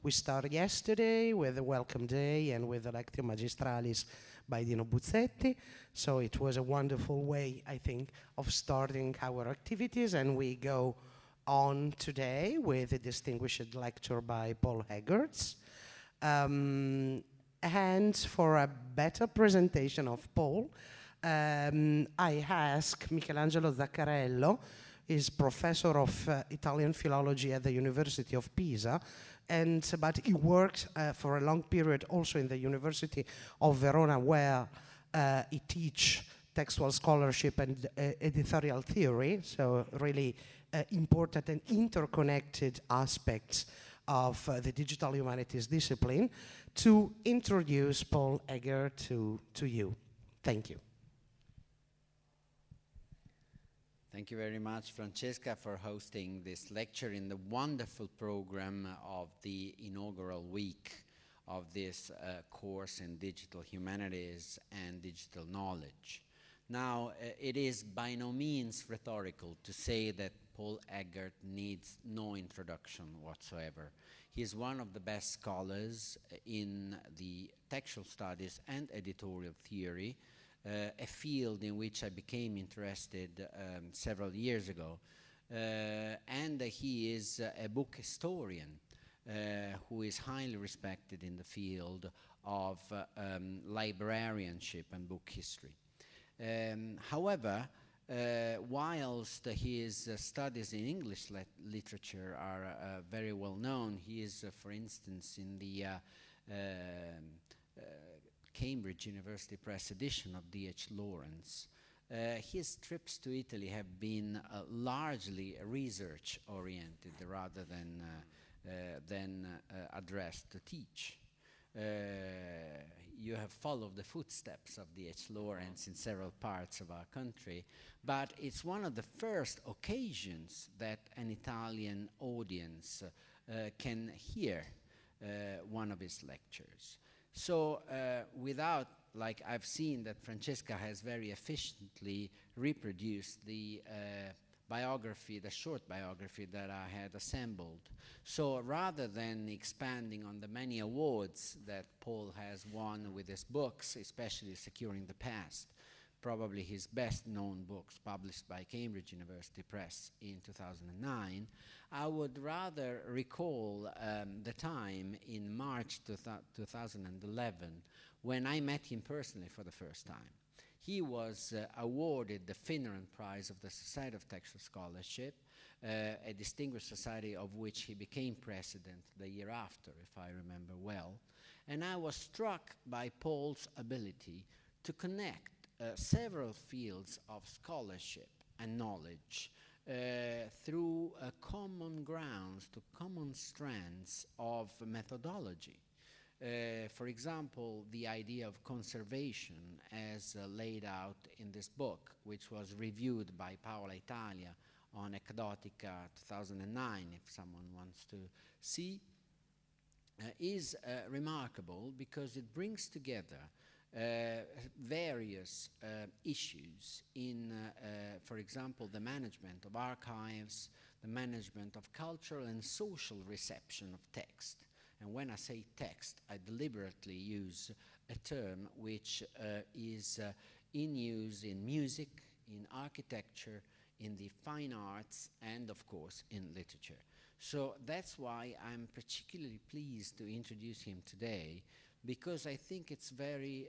We started yesterday with the Welcome Day and with the Lectio Magistralis by Dino Buzzetti. So it was a wonderful way, I think, of starting our activities, and we go on today with a distinguished lecture by Paul Eggert. And for a better presentation of Paul, I ask Michelangelo Zaccarello, is professor of Italian philology at the University of Pisa, but he worked for a long period also in the University of Verona, where he teach textual scholarship and editorial theory, so really important and interconnected aspects of the digital humanities discipline, to introduce Paul Eggert to you. Thank you. Thank you very much, Francesca, for hosting this lecture in the wonderful program of the inaugural week of this course in digital humanities and digital knowledge. Now, it is by no means rhetorical to say that Paul Eggert needs no introduction whatsoever. He is one of the best scholars in the textual studies and editorial theory, a field in which I became interested several years ago. And he is a book historian who is highly respected in the field of librarianship and book history. However, whilst his studies in English literature are very well known, he is, for instance, in the Cambridge University Press edition of D.H. Lawrence. His trips to Italy have been largely research-oriented rather than addressed to teach. You have followed the footsteps of D.H. Lawrence in several parts of our country, but it's one of the first occasions that an Italian audience can hear one of his lectures. So without, like I've seen that Francesca has very efficiently reproduced the biography, the short biography that I had assembled. So rather than expanding on the many awards that Paul has won with his books, especially Securing the Past, probably his best known books published by Cambridge University Press in 2009, I would rather recall the time in March 2011 when I met him personally for the first time. He was awarded the Finneran Prize of the Society of Textual Scholarship, a distinguished society of which he became president the year after, if I remember well. And I was struck by Paul's ability to connect several fields of scholarship and knowledge through common grounds, to common strands of methodology. For example, the idea of conservation as laid out in this book, which was reviewed by Paola Italia on Ecdotica 2009, if someone wants to see, is remarkable because it brings together various issues in, for example, the management of archives, the management of cultural and social reception of text. And when I say text, I deliberately use a term which is in use in music, in architecture, in the fine arts, and of course in literature. So that's why I'm particularly pleased to introduce him today, because I think it's very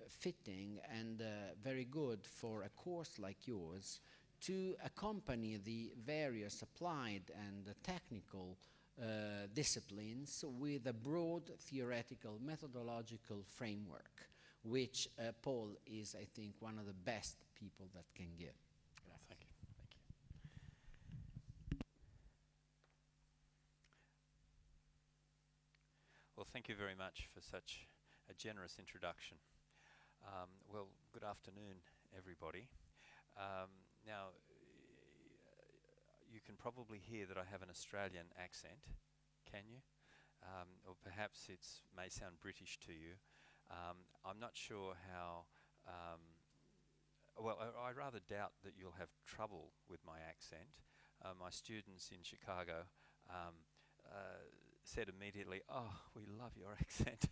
fitting and very good for a course like yours to accompany the various applied and technical disciplines with a broad theoretical methodological framework, which Paul is, I think, one of the best people that can give. Thank you. Well, thank you very much for such a generous introduction. Well, good afternoon, everybody. Now, you can probably hear that I have an Australian accent, can you? Or perhaps it may sound British to you. I'm not sure how, well, I rather doubt that you'll have trouble with my accent. My students in Chicago said immediately, "Oh, we love your accent."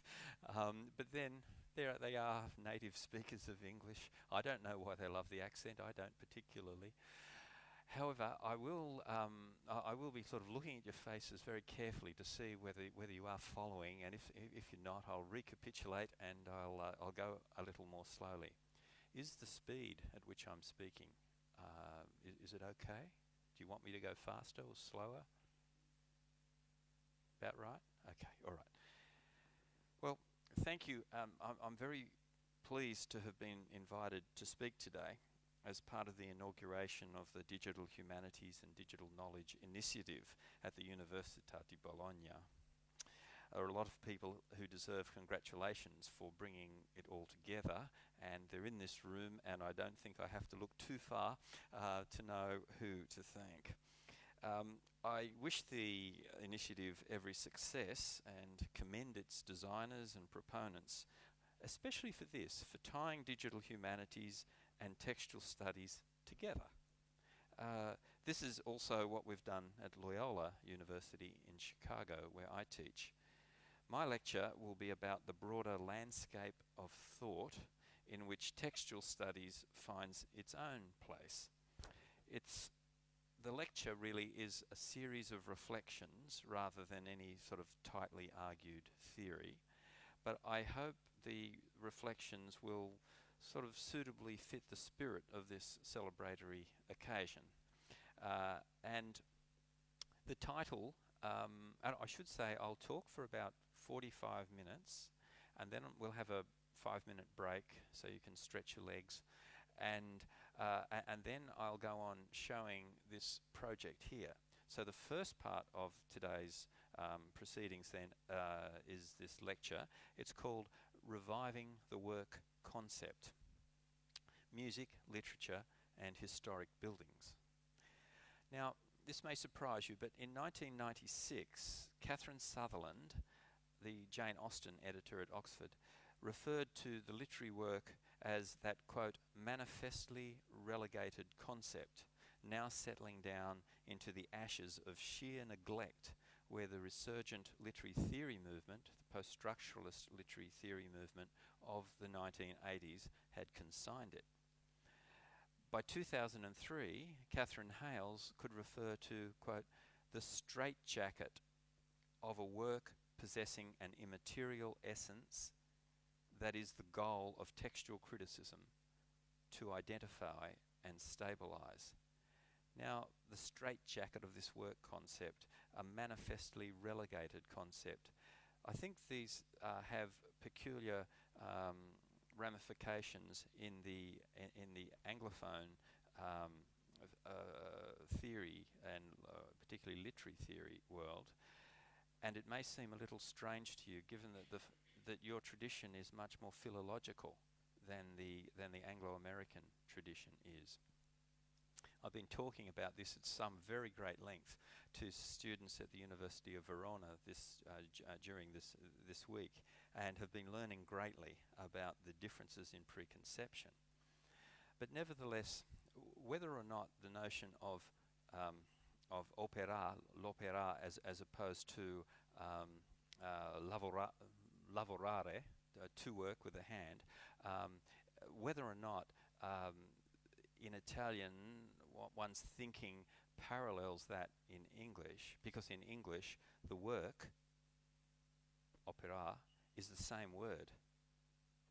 But then there they are, native speakers of English. I don't know why they love the accent. I don't particularly. However, I will be sort of looking at your faces very carefully to see whether you are following, and if you're not, I'll recapitulate and I'll go a little more slowly. Is the speed at which I'm speaking, is it okay? Do you want me to go faster or slower? About right? Okay, all right. Well, thank you. I'm very pleased to have been invited to speak today as part of the inauguration of the Digital Humanities and Digital Knowledge Initiative at the Università di Bologna. There are a lot of people who deserve congratulations for bringing it all together, and they're in this room, and I don't think I have to look too far to know who to thank. I wish the initiative every success and commend its designers and proponents, especially for this, for tying digital humanities and textual studies together. This is also what we've done at Loyola University in Chicago, where I teach. My lecture will be about the broader landscape of thought in which textual studies finds its own place. The lecture really is a series of reflections rather than any sort of tightly argued theory, but I hope the reflections will sort of suitably fit the spirit of this celebratory occasion. And the title, and I should say I'll talk for about 45 minutes, and then we'll have a 5-minute break so you can stretch your legs, and then I'll go on showing this project here. So the first part of today's proceedings then is this lecture. It's called Reviving the Work Concept: Music, Literature and Historic Buildings. Now, this may surprise you, but in 1996, Catherine Sutherland, the Jane Austen editor at Oxford, referred to the literary work as that, quote, manifestly relegated concept, now settling down into the ashes of sheer neglect, where the resurgent literary theory movement, the post-structuralist literary theory movement of the 1980s, had consigned it. By 2003, Catherine Hales could refer to, quote, the straitjacket of a work possessing an immaterial essence that is the goal of textual criticism, to identify and stabilize. Now, the straitjacket of this work concept, a manifestly relegated concept, I think these have peculiar ramifications in the Anglophone theory and particularly literary theory world, and it may seem a little strange to you, given that that your tradition is much more philological than the Anglo-American tradition is. I've been talking about this at some very great length to students at the University of Verona during this week, and have been learning greatly about the differences in preconception. But nevertheless, whether or not the notion of l'opera as opposed to lavorare, to work with the hand, whether or not in Italian one's thinking parallels that in English, because in English the work, opera, is the same word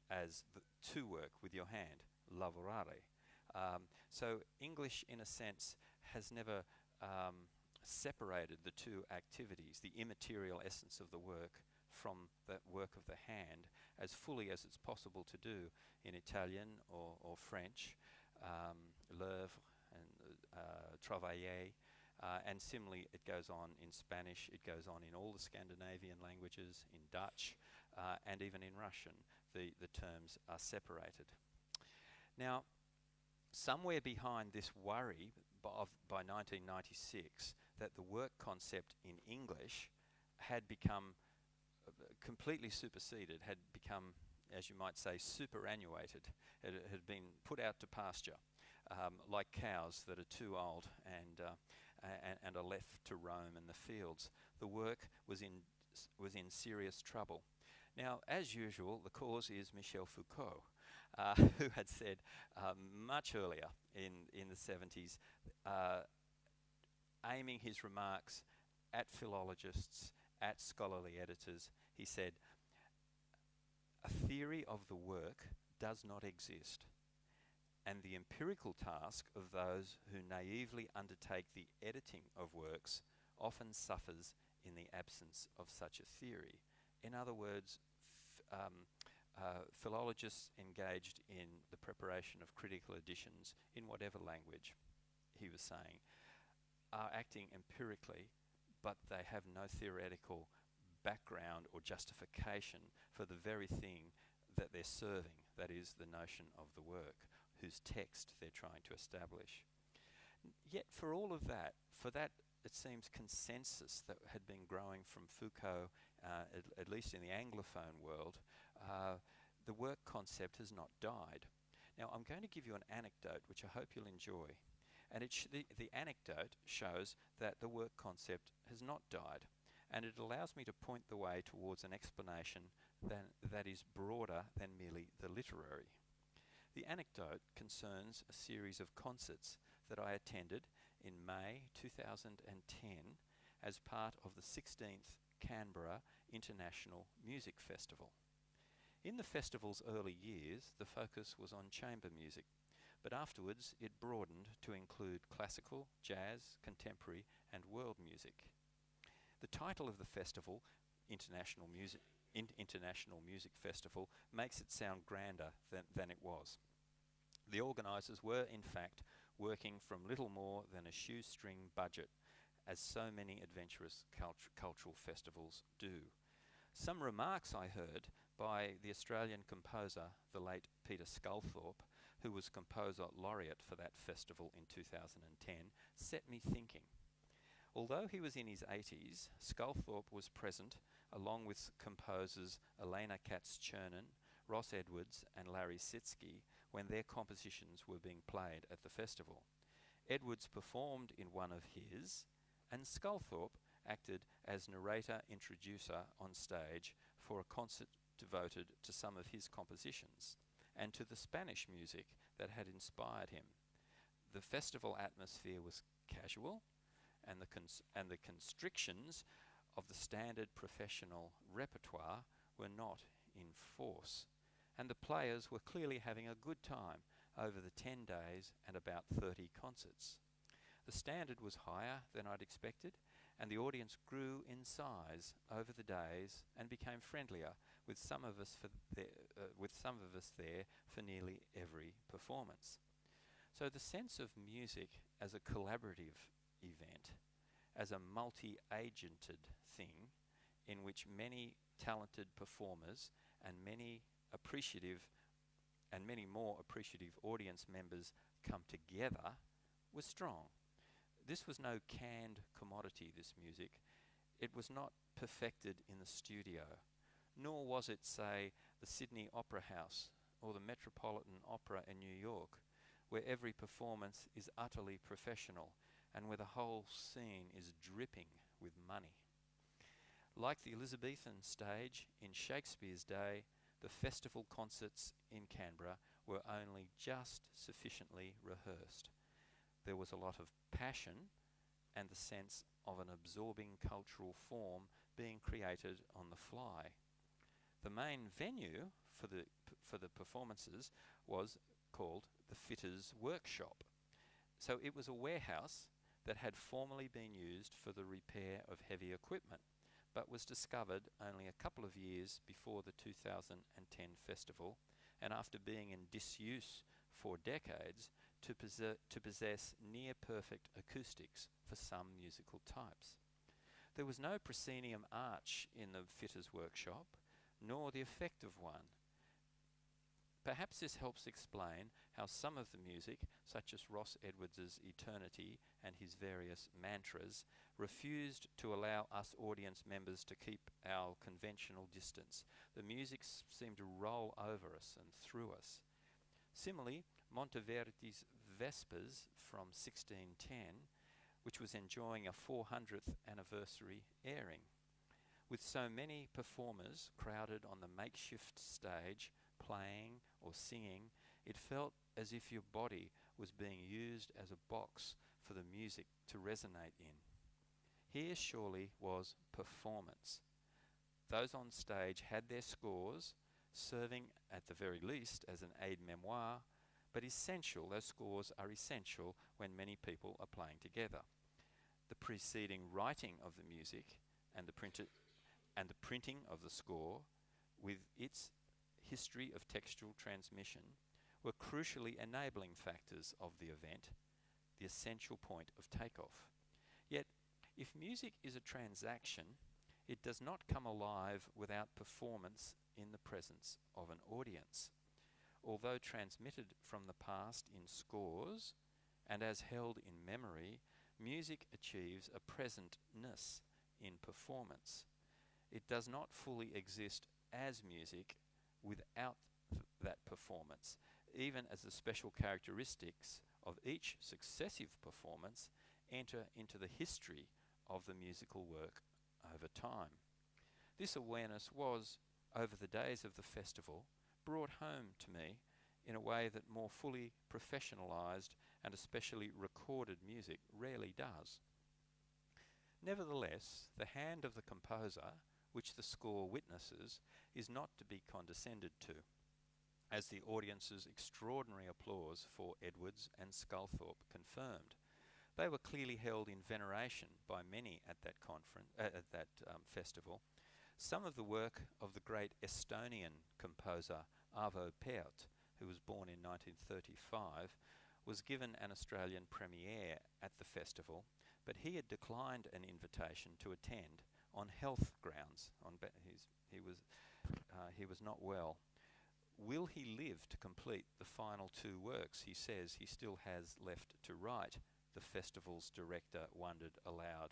as to work with your hand, lavorare. So English, in a sense, has never separated the two activities, the immaterial essence of the work from the work of the hand, as fully as it's possible to do in Italian or French, l'œuvre and travailler, and similarly it goes on in Spanish, it goes on in all the Scandinavian languages, in Dutch, and even in Russian, the terms are separated. Now, somewhere behind this worry by 1996 that the work concept in English had become completely superseded, had become, as you might say, superannuated. It had been put out to pasture, like cows that are too old and are left to roam in the fields. The work was in was in serious trouble. Now, as usual, the cause is Michel Foucault, who had said much earlier in the 70s, aiming his remarks at philologists, at scholarly editors, he said, "A theory of the work does not exist, and the empirical task of those who naively undertake the editing of works often suffers in the absence of such a theory." In other words, philologists engaged in the preparation of critical editions in whatever language, he was saying, are acting empirically, but they have no theoretical background or justification for the very thing that they're serving, that is the notion of the work, whose text they're trying to establish. Yet for all of that, for that it seems consensus that had been growing from Foucault, at least in the Anglophone world, the work concept has not died. Now I'm going to give you an anecdote which I hope you'll enjoy. And the anecdote shows that the work concept has not died. And it allows me to point the way towards an explanation that is broader than merely the literary. The anecdote concerns a series of concerts that I attended in May 2010 as part of the 16th Canberra International Music Festival. In the festival's early years, the focus was on chamber music, but afterwards it broadened to include classical, jazz, contemporary and world music. The title of the festival, International Music Festival, makes it sound grander than it was. The organisers were, in fact, working from little more than a shoestring budget, as so many adventurous cultural festivals do. Some remarks I heard by the Australian composer, the late Peter Sculthorpe, who was composer laureate for that festival in 2010, set me thinking. Although he was in his 80s, Sculthorpe was present along with composers Elena Katz-Chernin, Ross Edwards and Larry Sitsky when their compositions were being played at the festival. Edwards performed in one of his, and Sculthorpe acted as narrator-introducer on stage for a concert devoted to some of his compositions and to the Spanish music that had inspired him. The festival atmosphere was casual, and the constrictions of the standard professional repertoire were not in force, and the players were clearly having a good time over the 10 days and about 30 concerts. The standard was higher than I'd expected, and the audience grew in size over the days and became friendlier with some of us there for nearly every performance. So the sense of music as a collaborative event, as a multi-agented thing in which many talented performers and many more appreciative audience members come together was strong. This was no canned commodity, this music. It was not perfected in the studio, nor was it, say, the Sydney Opera House or the Metropolitan Opera in New York, where every performance is utterly professional and where the whole scene is dripping with money. Like the Elizabethan stage in Shakespeare's day, the festival concerts in Canberra were only just sufficiently rehearsed. There was a lot of passion and the sense of an absorbing cultural form being created on the fly. The main venue for the performances was called the Fitters' Workshop. So it was a warehouse that had formerly been used for the repair of heavy equipment, but was discovered only a couple of years before the 2010 festival, and after being in disuse for decades, to possess near-perfect acoustics for some musical types. There was no proscenium arch in the Fitters' Workshop, nor the effect of one. Perhaps this helps explain how some of the music, such as Ross Edwards' Eternity and his various mantras, refused to allow us audience members to keep our conventional distance. The music seemed to roll over us and through us. Similarly, Monteverdi's Vespers from 1610, which was enjoying a 400th anniversary airing, With so many performers crowded on the makeshift stage, playing or singing, it felt as if your body was being used as a box for the music to resonate in. Here surely was performance. Those on stage had their scores, serving at the very least as an aide-memoire, but essential, those scores are essential when many people are playing together. The preceding writing of the music and the printing of the score, with its history of textual transmission, were crucially enabling factors of the event, the essential point of takeoff. Yet, if music is a transaction, it does not come alive without performance in the presence of an audience. Although transmitted from the past in scores and as held in memory, music achieves a presentness in performance. It does not fully exist as music without that performance, even as the special characteristics of each successive performance enter into the history of the musical work over time. This awareness was, over the days of the festival, brought home to me in a way that more fully professionalized and especially recorded music rarely does. Nevertheless, the hand of the composer, which the score witnesses, is not to be condescended to, as the audience's extraordinary applause for Edwards and Sculthorpe confirmed. They were clearly held in veneration by many at that festival. Some of the work of the great Estonian composer Arvo Pärt, who was born in 1935, was given an Australian premiere at the festival, but he had declined an invitation to attend on health grounds. He was not well. Will he live to complete the final two works he says he still has left to write? The festival's director wondered aloud.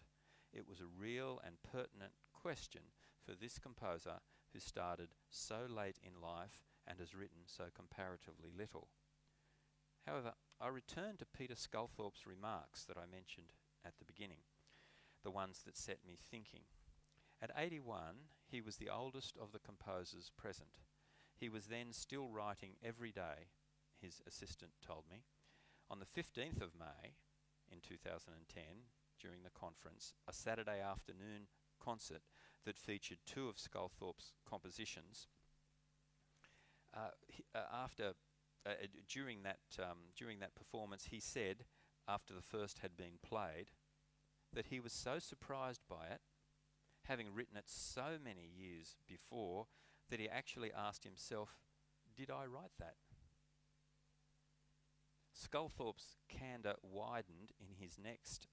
It was a real and pertinent question for this composer who started so late in life and has written so comparatively little. However, I return to Peter Sculthorpe's remarks that I mentioned at the beginning, the ones that set me thinking. At 81, he was the oldest of the composers present. He was then still writing every day, his assistant told me. On the 15th of May in 2010, during the conference, a Saturday afternoon concert that featured two of Sculthorpe's compositions, during that performance, he said, after the first had been played, that he was so surprised by it, having written it so many years before, that he actually asked himself, did I write that? Sculthorpe's candour widened in his next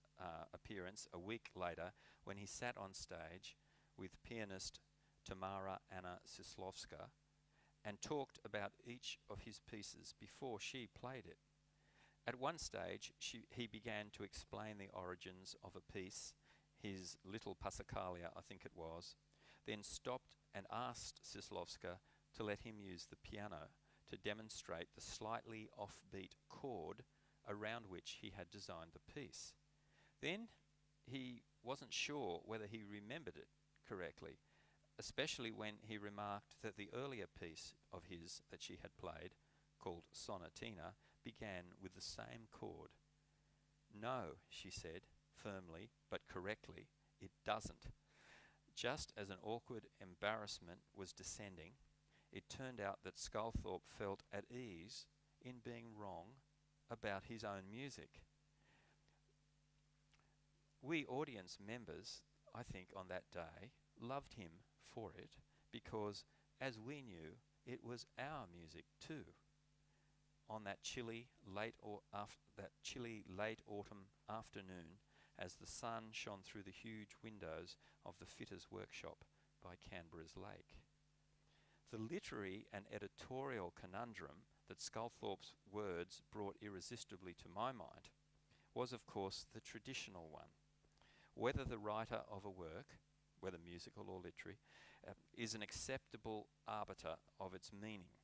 appearance a week later when he sat on stage with pianist Tamara Anna Sislovska and talked about each of his pieces before she played it. At one stage, he began to explain the origins of a piece, his Little Passacaglia, I think it was, then stopped and asked Sislovska to let him use the piano to demonstrate the slightly offbeat chord around which he had designed the piece. Then he wasn't sure whether he remembered it correctly, especially when he remarked that the earlier piece of his that she had played, called Sonatina, began with the same chord. No, she said, firmly but correctly, it doesn't. Just as an awkward embarrassment was descending, it turned out that Sculthorpe felt at ease in being wrong about his own music. We audience members, I think, on that day, loved him for it because, as we knew, it was our music too. On that chilly late autumn afternoon, as the sun shone through the huge windows of the fitter's workshop by Canberra's lake. The literary and editorial conundrum that Sculthorpe's words brought irresistibly to my mind was, of course, the traditional one. Whether the writer of a work, whether musical or literary, is an acceptable arbiter of its meaning.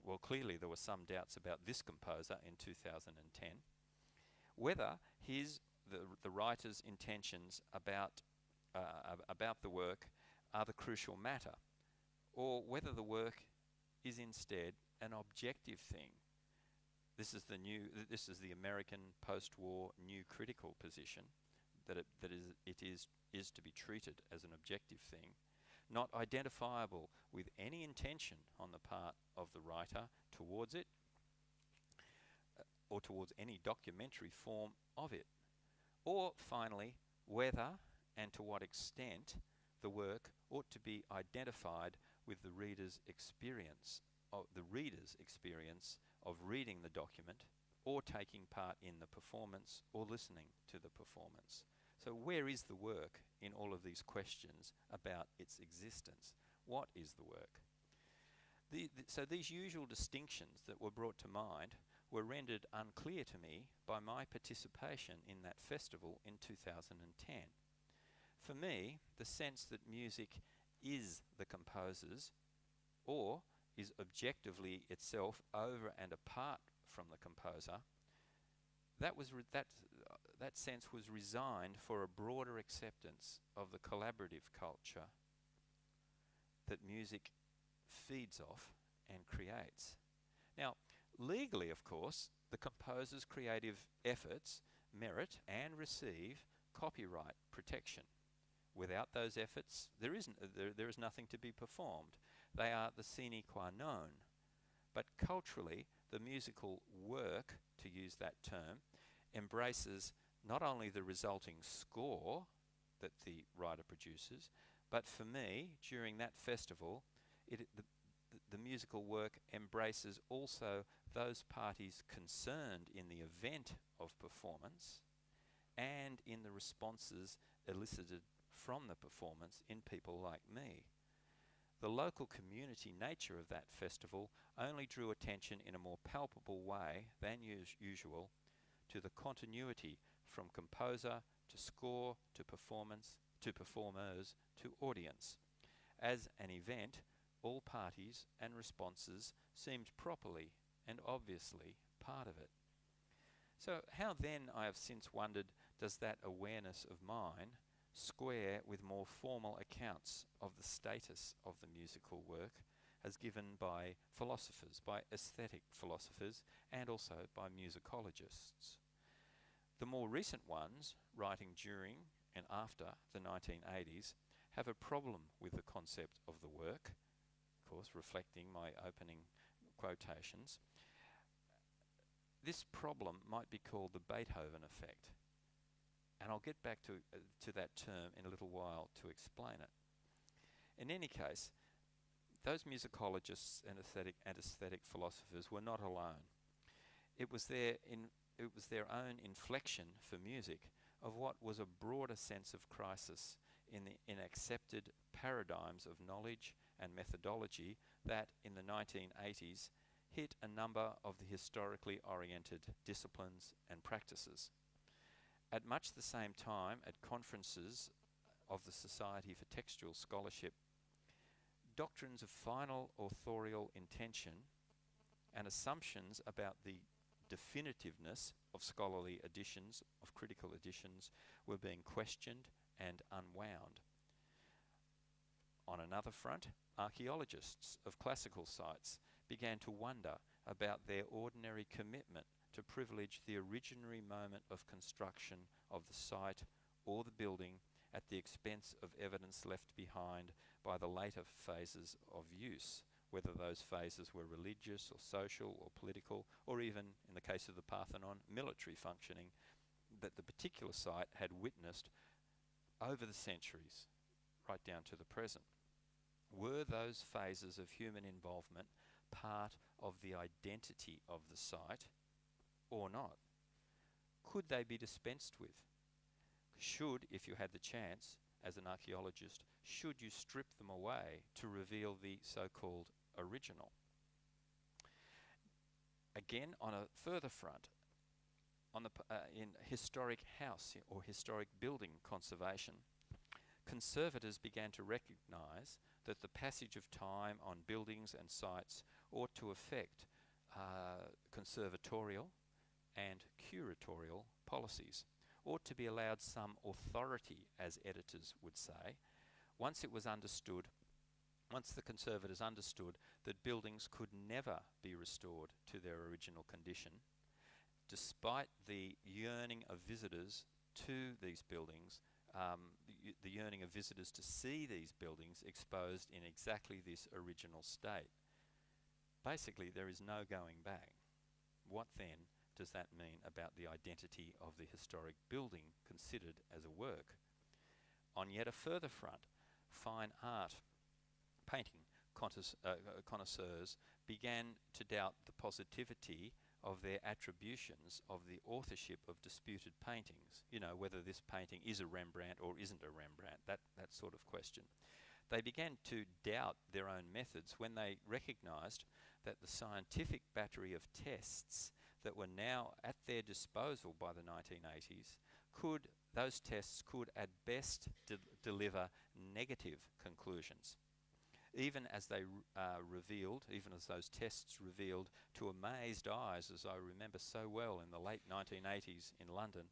Well, clearly there were some doubts about this composer in 2010. Whether the writer's intentions about the work are the crucial matter, or whether the work is instead an objective thing. This is the American post-war new critical position, that it is to be treated as an objective thing, not identifiable with any intention on the part of the writer towards it, or towards any documentary form of it. Or finally, whether and to what extent the work ought to be identified with the reader's experience of reading the document, or taking part in the performance, or listening to the performance. So where is the work in all of these questions about its existence? What is the work? So these usual distinctions that were brought to mind were rendered unclear to me by my participation in that festival in 2010. For me, the sense that music is the composer's, or is objectively itself over and apart from the composer, that sense was resigned for a broader acceptance of the collaborative culture that music feeds off and creates. Now, legally, of course, the composer's creative efforts merit and receive copyright protection. Without those efforts, there is nothing to be performed. They are the sine qua non. But culturally, the musical work, to use that term, embraces not only the resulting score that the writer produces, but for me, during that festival, the musical work embraces also those parties concerned in the event of performance and in the responses elicited from the performance in people like me. The local community nature of that festival only drew attention in a more palpable way than usual to the continuity from composer to score to performance to performers to audience. As an event, all parties and responses seemed properly and obviously part of it. So how then, I have since wondered, does that awareness of mine square with more formal accounts of the status of the musical work as given by philosophers, by aesthetic philosophers, and also by musicologists? The more recent ones, writing during and after the 1980s, have a problem with the concept of the work, of course reflecting my opening quotations. This problem might be called the Beethoven effect, and I'll get back to that term in a little while to explain it. In any case, those musicologists and aesthetic philosophers were not alone. It was their own inflection for music of what was a broader sense of crisis in accepted paradigms of knowledge and methodology that in the 1980s hit a number of the historically oriented disciplines and practices. At much the same time, at conferences of the Society for Textual Scholarship, doctrines of final authorial intention and assumptions about the definitiveness of scholarly editions, of critical editions, were being questioned and unwound. On another front, archaeologists of classical sites began to wonder about their ordinary commitment to privilege the originary moment of construction of the site or the building at the expense of evidence left behind by the later phases of use, whether those phases were religious or social or political, or even, in the case of the Parthenon, military functioning that the particular site had witnessed over the centuries, right down to the present. Were those phases of human involvement part of the identity of the site or not? Could they be dispensed with? Should, if you had the chance, as an archaeologist, should you strip them away to reveal the so-called original? Again, on a further front, in historic house or historic building conservation, conservators began to recognize that the passage of time on buildings and sites ought to affect conservatorial and curatorial policies, ought to be allowed some authority, as editors would say, Once it was understood, once the Conservators understood that buildings could never be restored to their original condition, despite the yearning of visitors to these buildings, the yearning of visitors to see these buildings exposed in exactly this original state. Basically, there is no going back. What then does that mean about the identity of the historic building considered as a work? On yet a further front, fine art, painting connoisseurs began to doubt the positivity of their attributions of the authorship of disputed paintings. You know, whether this painting is a Rembrandt or isn't a Rembrandt, that sort of question. They began to doubt their own methods when they recognized that the scientific battery of tests that were now at their disposal by the 1980s those tests could at best deliver negative conclusions. Even as those tests revealed to amazed eyes, as I remember so well in the late 1980s in London,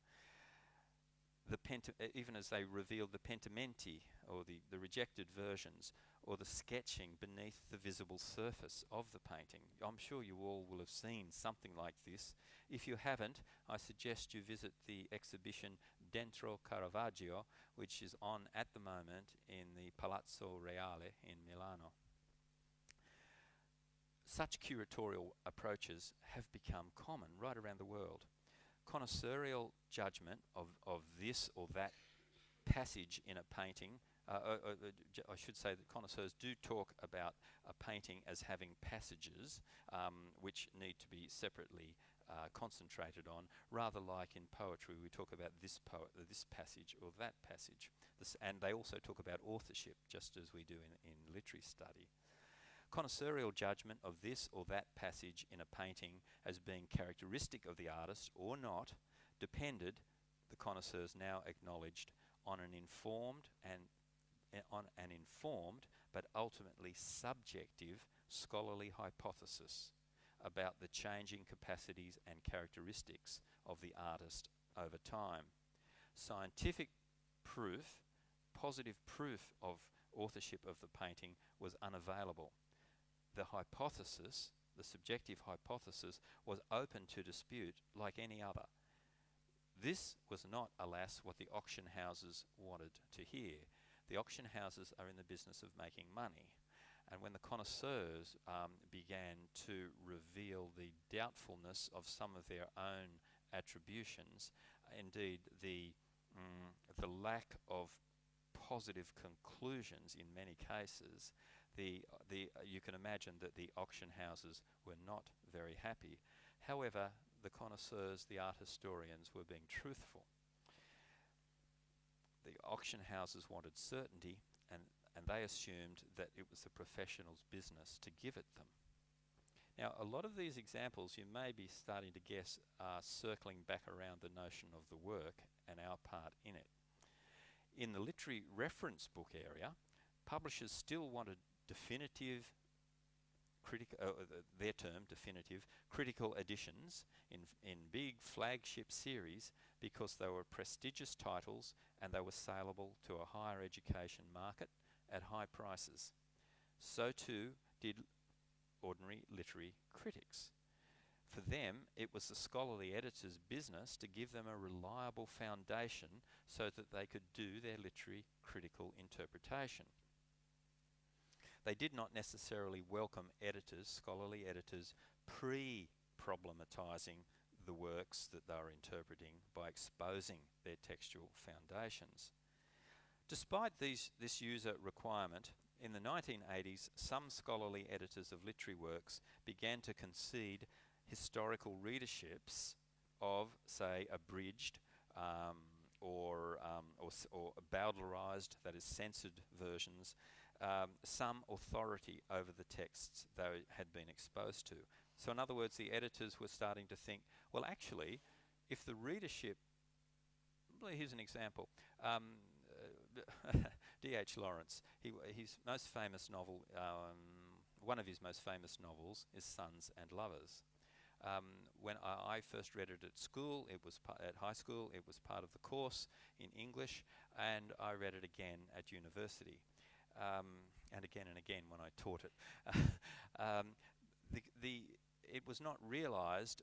even as they revealed the pentimenti, or the rejected versions, or the sketching beneath the visible surface of the painting. I'm sure you all will have seen something like this. If you haven't, I suggest you visit the exhibition Dentro Caravaggio, which is on at the moment in the Palazzo Reale in Milano. Such curatorial approaches have become common right around the world. Connoisseurial judgment of this or that passage in a painting, I should say that connoisseurs do talk about a painting as having passages which need to be separately concentrated on, rather like in poetry we talk about this passage or that passage. And they also talk about authorship, just as we do in literary study. Connoisseurial judgment of this or that passage in a painting as being characteristic of the artist or not depended, the connoisseurs now acknowledged, on an informed but ultimately subjective scholarly hypothesis about the changing capacities and characteristics of the artist over time. Scientific proof, positive proof of authorship of the painting was unavailable. The hypothesis, the subjective hypothesis, was open to dispute like any other. This was not, alas, what the auction houses wanted to hear. The auction houses are in the business of making money. And when the connoisseurs began to reveal the doubtfulness of some of their own attributions, indeed the lack of positive conclusions in many cases, you can imagine that the auction houses were not very happy. However, the connoisseurs, the art historians, were being truthful. The auction houses wanted certainty, and they assumed that it was the professional's business to give it them. Now, a lot of these examples you may be starting to guess are circling back around the notion of the work and our part in it. In the literary reference book area, publishers still wanted definitive, their term, definitive, critical editions in big flagship series because they were prestigious titles and they were saleable to a higher education market at high prices. So too did ordinary literary critics. For them, it was the scholarly editor's business to give them a reliable foundation so that they could do their literary critical interpretation. They did not necessarily welcome editors, scholarly editors, pre-problematizing the works that they were interpreting by exposing their textual foundations. Despite this user requirement, in the 1980s, some scholarly editors of literary works began to concede historical readerships of, say, abridged or bowdlerized, that is censored versions, some authority over the texts they had been exposed to. So in other words, the editors were starting to think, well, actually, if the readership, well, here's an example. D.H. Lawrence, his most famous novel, one of his most famous novels is Sons and Lovers. When I first read it at school, at high school, it was part of the course in English, and I read it again at university. and again when I taught it. It was not realised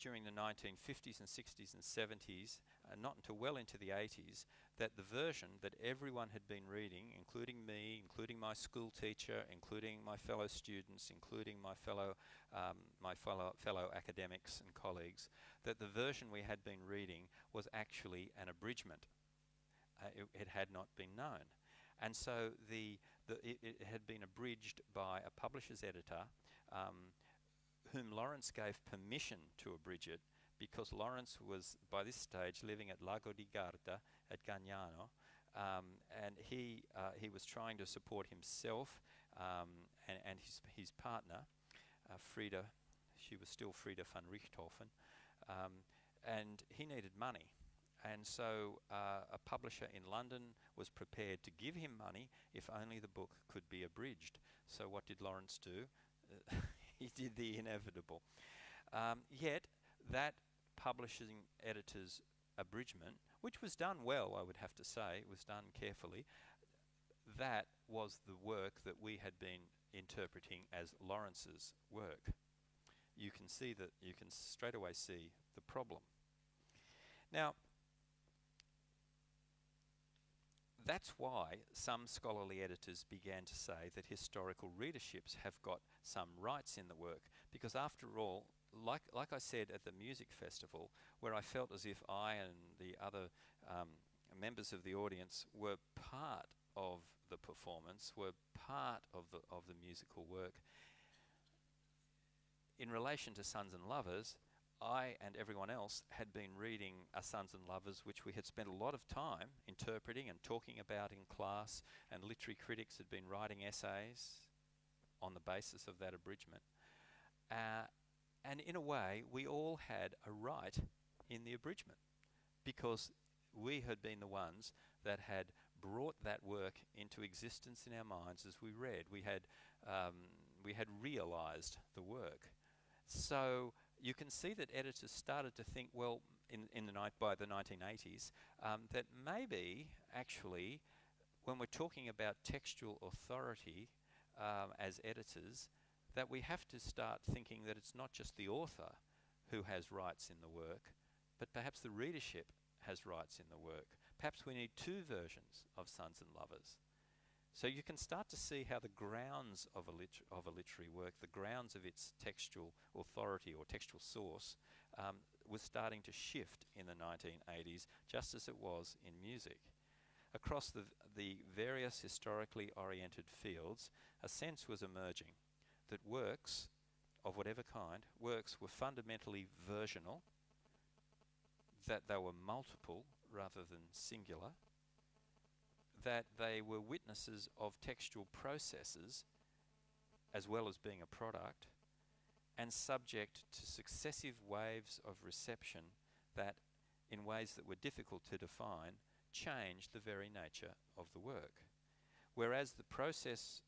during the 1950s and 60s and 70s, not until well into the 80s, that the version that everyone had been reading, including me, including my school teacher, including my fellow students, including my fellow academics and colleagues, that the version we had been reading was actually an abridgment. It had not been known. And so it had been abridged by a publisher's editor, whom Lawrence gave permission to abridge it, because Lawrence was, by this stage, living at Lago di Garda at Gagnano, and he was trying to support himself and his partner, Frieda. She was still Frieda van Richthofen, and he needed money. And so a publisher in London was prepared to give him money if only the book could be abridged. So what did Lawrence do? He did the inevitable. Yet that publishing editor's abridgment, which was done well, I would have to say, it was done carefully, that was the work that we had been interpreting as Lawrence's work. You can straight away see the problem. Now, that's why some scholarly editors began to say that historical readerships have got some rights in the work, because after all, like I said at the music festival, where I felt as if I and the other members of the audience were part of the performance, were part of the musical work. In relation to Sons and Lovers, I and everyone else had been reading A Sons and Lovers, which we had spent a lot of time interpreting and talking about in class, and literary critics had been writing essays on the basis of that abridgment. And in a way, we all had a right in the abridgment, because we had been the ones that had brought that work into existence in our minds as we read. We had realised the work. So you can see that editors started to think, well, by the 1980s, that maybe actually, when we're talking about textual authority as editors, that we have to start thinking that it's not just the author who has rights in the work, but perhaps the readership has rights in the work. Perhaps we need two versions of Sons and Lovers. So you can start to see how the grounds of a literary work, the grounds of its textual authority or textual source, was starting to shift in the 1980s, just as it was in music. Across the various historically oriented fields, a sense was emerging that works of whatever kind, works were fundamentally versional, that they were multiple rather than singular, that they were witnesses of textual processes as well as being a product, and subject to successive waves of reception that, in ways that were difficult to define, changed the very nature of the work. Whereas the process,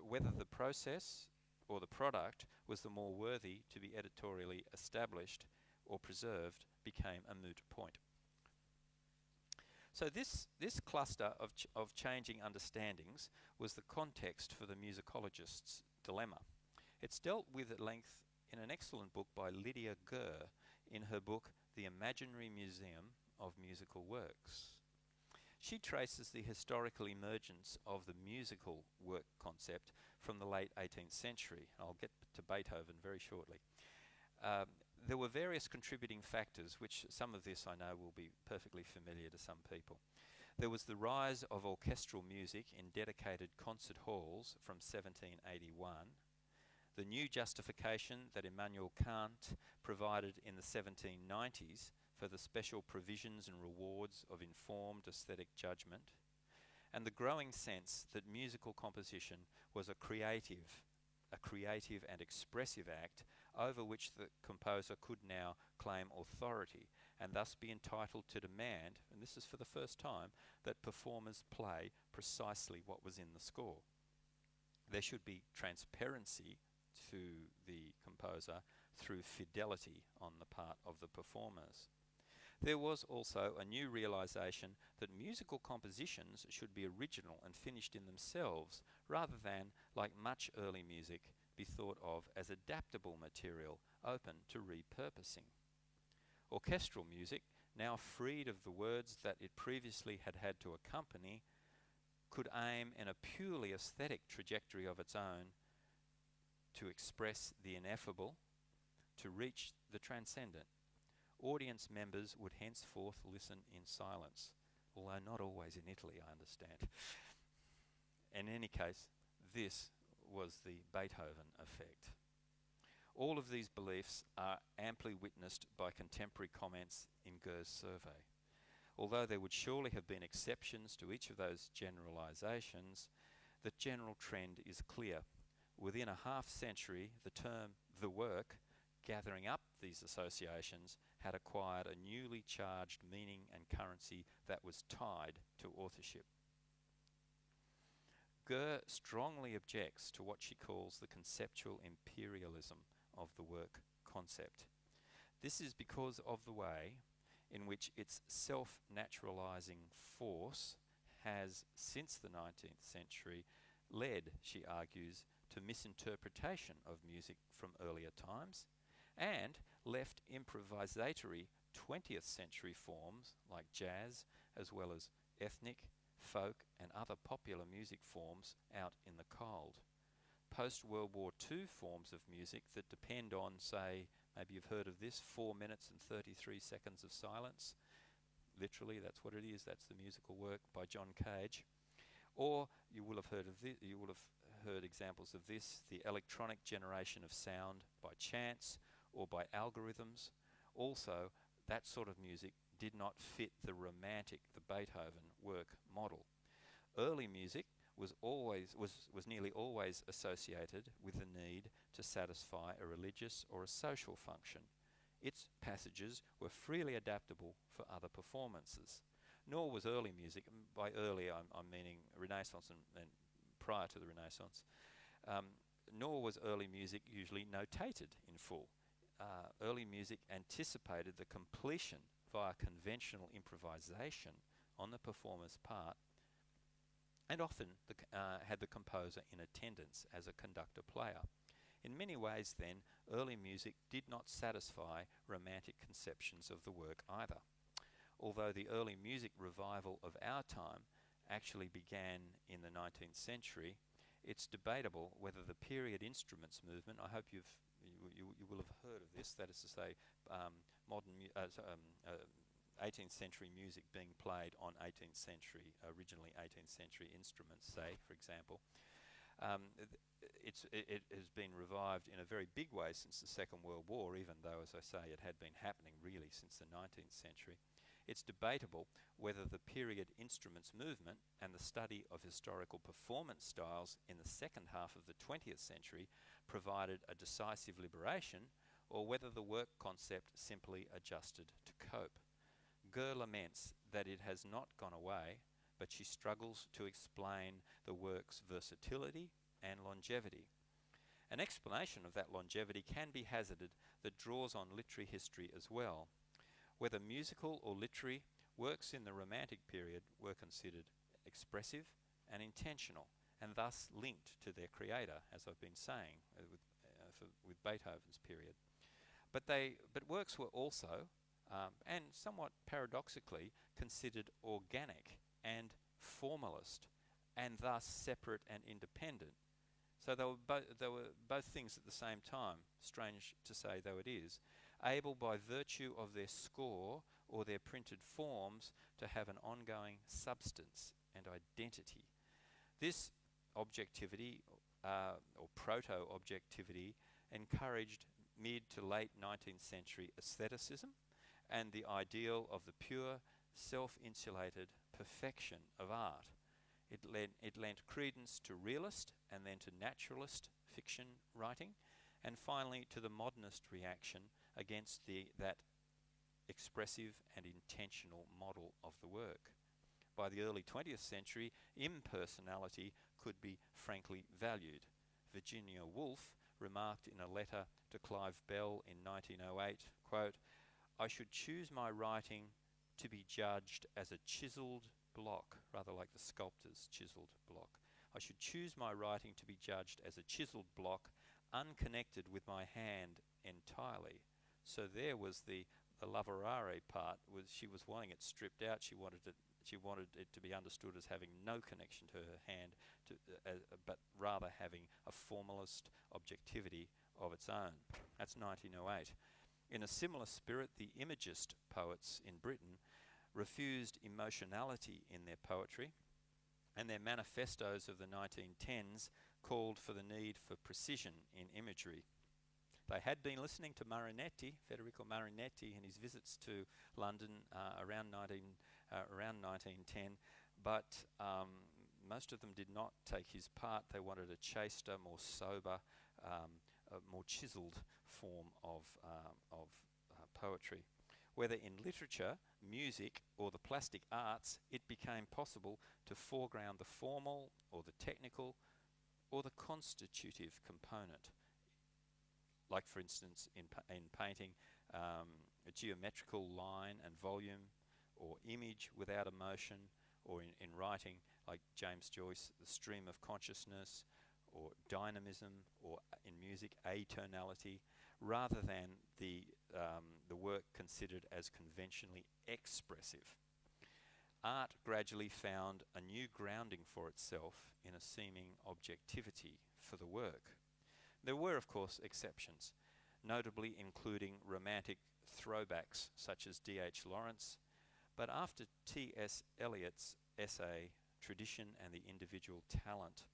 whether the process or the product was the more worthy to be editorially established or preserved became a moot point. So this cluster of changing understandings was the context for the Musicologists' Dilemma. It's dealt with at length in an excellent book by Lydia Gurr in her book The Imaginary Museum of Musical Works. She traces the historical emergence of the musical work concept from the late 18th century. I'll get to Beethoven very shortly. There were various contributing factors, which some of this I know will be perfectly familiar to some people. There was the rise of orchestral music in dedicated concert halls from 1781, the new justification that Immanuel Kant provided in the 1790s for the special provisions and rewards of informed aesthetic judgment, and the growing sense that musical composition was a creative and expressive act over which the composer could now claim authority and thus be entitled to demand, and this is for the first time, that performers play precisely what was in the score. There should be transparency to the composer through fidelity on the part of the performers. There was also a new realization that musical compositions should be original and finished in themselves, rather than, like much early music, be thought of as adaptable material open to repurposing. Orchestral music, now freed of the words that it previously had had to accompany, could aim in a purely aesthetic trajectory of its own to express the ineffable, to reach the transcendent. Audience members would henceforth listen in silence, although not always in Italy, I understand. In any case, this was the Beethoven effect. All of these beliefs are amply witnessed by contemporary comments in Goethe's survey. Although there would surely have been exceptions to each of those generalizations, the general trend is clear. Within a half century, the term the work, gathering up these associations, had acquired a newly charged meaning and currency that was tied to authorship. Goethe strongly objects to what she calls the conceptual imperialism of the work concept. This is because of the way in which its self-naturalizing force has, since the 19th century, led, she argues, to misinterpretation of music from earlier times, and left improvisatory 20th century forms like jazz, as well as ethnic, folk and other popular music forms out in the cold. Post-World War II forms of music that depend on, say, maybe you've heard of this, 4 minutes and 33 seconds of silence. Literally, that's what it is. That's the musical work by John Cage. Or you will have heard of this, you will have heard examples of this, the electronic generation of sound by chance or by algorithms. Also, that sort of music did not fit the romantic, the Beethoven work model. Early music was nearly always associated with the need to satisfy a religious or a social function. Its passages were freely adaptable for other performances. Nor was early music, by early I'm meaning Renaissance and prior to the Renaissance, nor was early music usually notated in full. Early music anticipated the completion via conventional improvisation on the performer's part, and often had the composer in attendance as a conductor-player. In many ways, then, early music did not satisfy romantic conceptions of the work either. Although the early music revival of our time actually began in the 19th century, it's debatable whether the period instruments movement, I hope you will have heard of this, that is to say, 18th century music being played on 18th century, originally 18th century instruments, say, for example. It has been revived in a very big way since the Second World War, even though, as I say, it had been happening really since the 19th century. It's debatable whether the period instruments movement and the study of historical performance styles in the second half of the 20th century provided a decisive liberation, or whether the work concept simply adjusted to cope. Goethe laments that it has not gone away, but she struggles to explain the work's versatility and longevity. An explanation of that longevity can be hazarded that draws on literary history as well. Whether musical or literary, works in the Romantic period were considered expressive and intentional, and thus linked to their creator, as I've been saying, with Beethoven's period. But works were also, and somewhat paradoxically, considered organic and formalist, and thus separate and independent. So they were both things at the same time, strange to say though it is, able by virtue of their score or their printed forms to have an ongoing substance and identity. This objectivity, or proto-objectivity, encouraged mid to late 19th century aestheticism and the ideal of the pure, self-insulated perfection of art. It lent credence to realist and then to naturalist fiction writing, and finally to the modernist reaction against that expressive and intentional model of the work. By the early 20th century, impersonality could be frankly valued. Virginia Woolf remarked in a letter to Clive Bell in 1908, quote, I should choose my writing to be judged as a chiseled block, rather like the sculptor's chiseled block. I should choose my writing to be judged as a chiseled block, unconnected with my hand entirely. So there was the lavorare part. She was wanting it stripped out. She wanted it to be understood as having no connection to her hand, but rather having a formalist objectivity of its own. That's 1908. In a similar spirit, the Imagist poets in Britain refused emotionality in their poetry, and their manifestos of the 1910s called for the need for precision in imagery. They had been listening to Marinetti, Federico Marinetti, in his visits to London around 1910, but most of them did not take his part. They wanted a chaster, more sober, a more chiseled form of poetry. Whether in literature, music, or the plastic arts, it became possible to foreground the formal, or the technical, or the constitutive component. Like, for instance, in painting, a geometrical line and volume, or image without emotion, or in writing, like James Joyce, the stream of consciousness, or dynamism, or in music, atonality, rather than the work considered as conventionally expressive. Art gradually found a new grounding for itself in a seeming objectivity for the work. There were, of course, exceptions, notably including romantic throwbacks such as D.H. Lawrence, but after T.S. Eliot's essay, Tradition and the Individual Talent,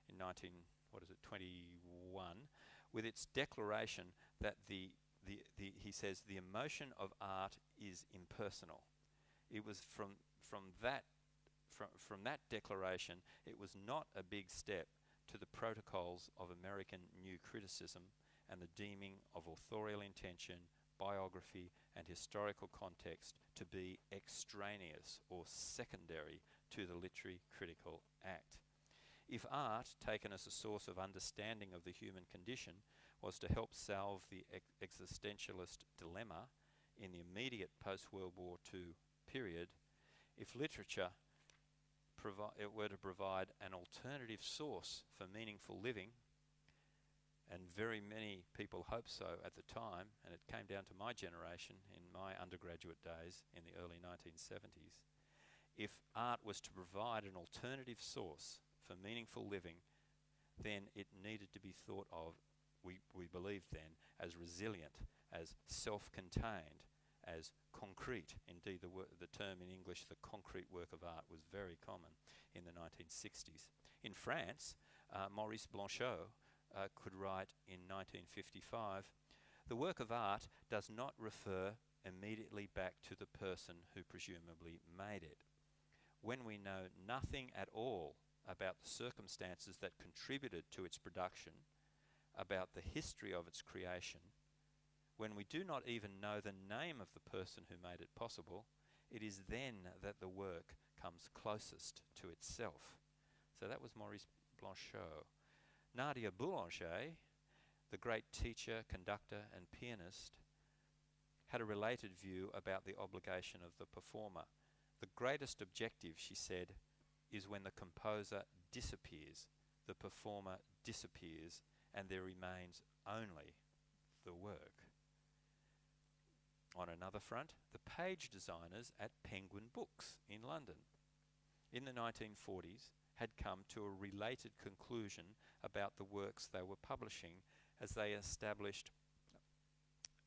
in 1921, with its declaration that he says the emotion of art is impersonal. It was from that declaration, it was not a big step to the protocols of American New Criticism and the deeming of authorial intention, biography, and historical context to be extraneous or secondary to the literary critical act. If art, taken as a source of understanding of the human condition, was to help solve the existentialist dilemma in the immediate post-World War II period, if literature were to provide an alternative source for meaningful living, and very many people hoped so at the time, and it came down to my generation in my undergraduate days in the early 1970s, if art was to provide an alternative source for meaningful living, then it needed to be thought of, we believed then, as resilient, as self-contained, as concrete. Indeed, the term in English, the concrete work of art, was very common in the 1960s. In France, Maurice Blanchot could write in 1955, "The work of art does not refer immediately back to the person who presumably made it. When we know nothing at all about the circumstances that contributed to its production, about the history of its creation, when we do not even know the name of the person who made it possible, it is then that the work comes closest to itself." So that was Maurice Blanchot. Nadia Boulanger, the great teacher, conductor, and pianist, had a related view about the obligation of the performer. The greatest objective, she said, is when the composer disappears, the performer disappears, and there remains only the work. On another front, the page designers at Penguin Books in London in the 1940s had come to a related conclusion about the works they were publishing as they established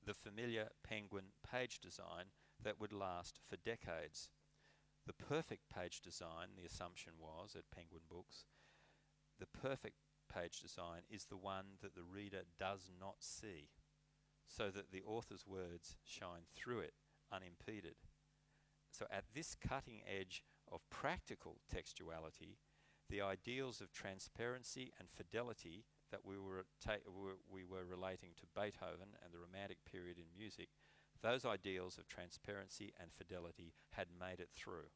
the familiar Penguin page design that would last for decades. The perfect page design, the assumption was at Penguin Books, the perfect page design is the one that the reader does not see, so that the author's words shine through it unimpeded. So at this cutting edge of practical textuality, the ideals of transparency and fidelity that we were relating to Beethoven and the Romantic period in music, those ideals of transparency and fidelity had made it through.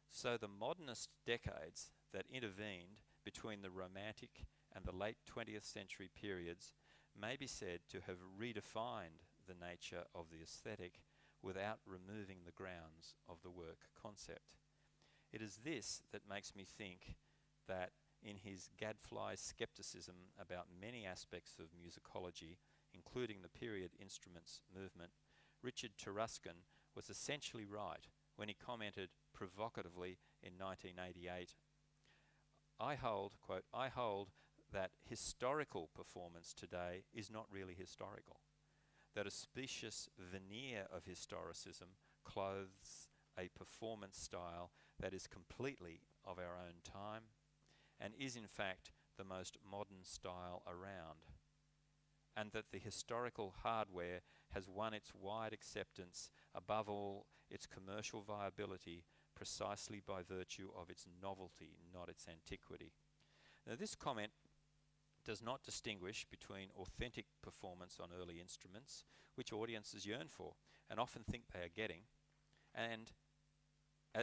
So the modernist decades that intervened between the Romantic and the late 20th century periods may be said to have redefined the nature of the aesthetic without removing the grounds of the work concept. It is this that makes me think that in his gadfly skepticism about many aspects of musicology, including the period instruments movement, Richard Taruskin was essentially right when he commented provocatively in 1988, I hold, quote, I hold that historical performance today is not really historical, that a specious veneer of historicism clothes a performance style that is completely of our own time and is in fact the most modern style around, and that the historical hardware has won its wide acceptance, above all its commercial viability, precisely by virtue of its novelty, not its antiquity. Now, this comment does not distinguish between authentic performance on early instruments, which audiences yearn for and often think they are getting, and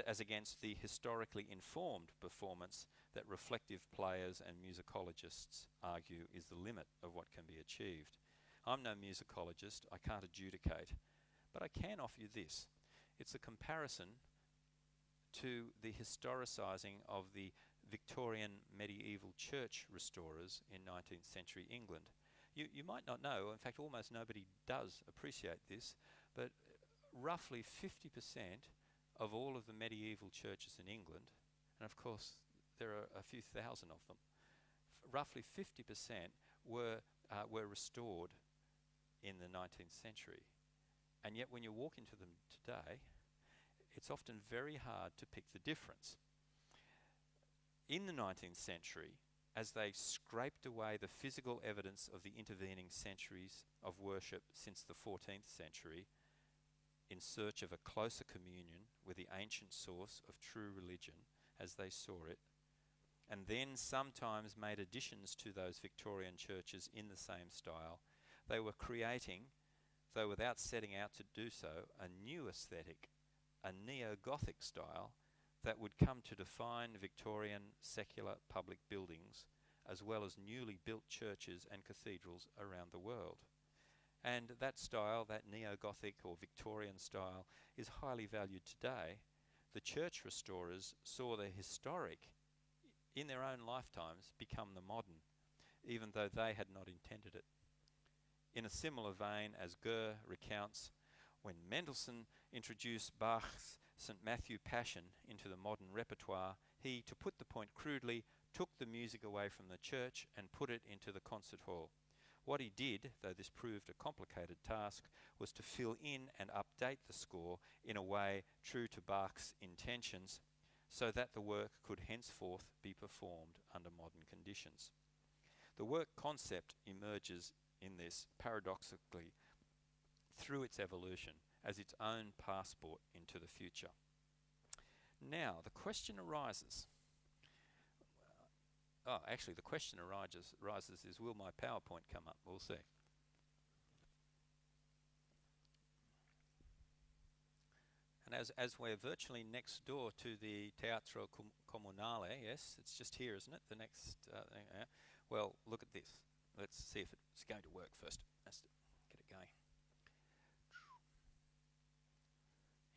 as against the historically informed performance that reflective players and musicologists argue is the limit of what can be achieved. I'm no musicologist, I can't adjudicate, but I can offer you this. It's a comparison to the historicising of the Victorian medieval church restorers in 19th century England. You might not know, in fact almost nobody does appreciate this, but roughly 50% of all of the medieval churches in England, and of course there are a few thousand of them, roughly 50% were restored in the 19th century. And yet when you walk into them today, it's often very hard to pick the difference. In the 19th century, as they scraped away the physical evidence of the intervening centuries of worship since the 14th century, in search of a closer communion with the ancient source of true religion as they saw it, and then sometimes made additions to those Victorian churches in the same style, they were creating, though without setting out to do so, a new aesthetic, a neo-Gothic style that would come to define Victorian secular public buildings as well as newly built churches and cathedrals around the world. And that style, that neo-Gothic or Victorian style, is highly valued today. The church restorers saw the historic, in their own lifetimes, become the modern, even though they had not intended it. In a similar vein, as Eggert recounts, when Mendelssohn introduced Bach's St. Matthew Passion into the modern repertoire, he, to put the point crudely, took the music away from the church and put it into the concert hall. What he did, though this proved a complicated task, was to fill in and update the score in a way true to Bach's intentions, so that the work could henceforth be performed under modern conditions. The work concept emerges in this paradoxically through its evolution as its own passport into the future. Now, the question arises. The question arises is, will my PowerPoint come up? We'll see. And as we're virtually next door to the Teatro Comunale, yes, it's just here, isn't it? The next thing, well, look at this. Let's see if it's going to work first. Let's get it going.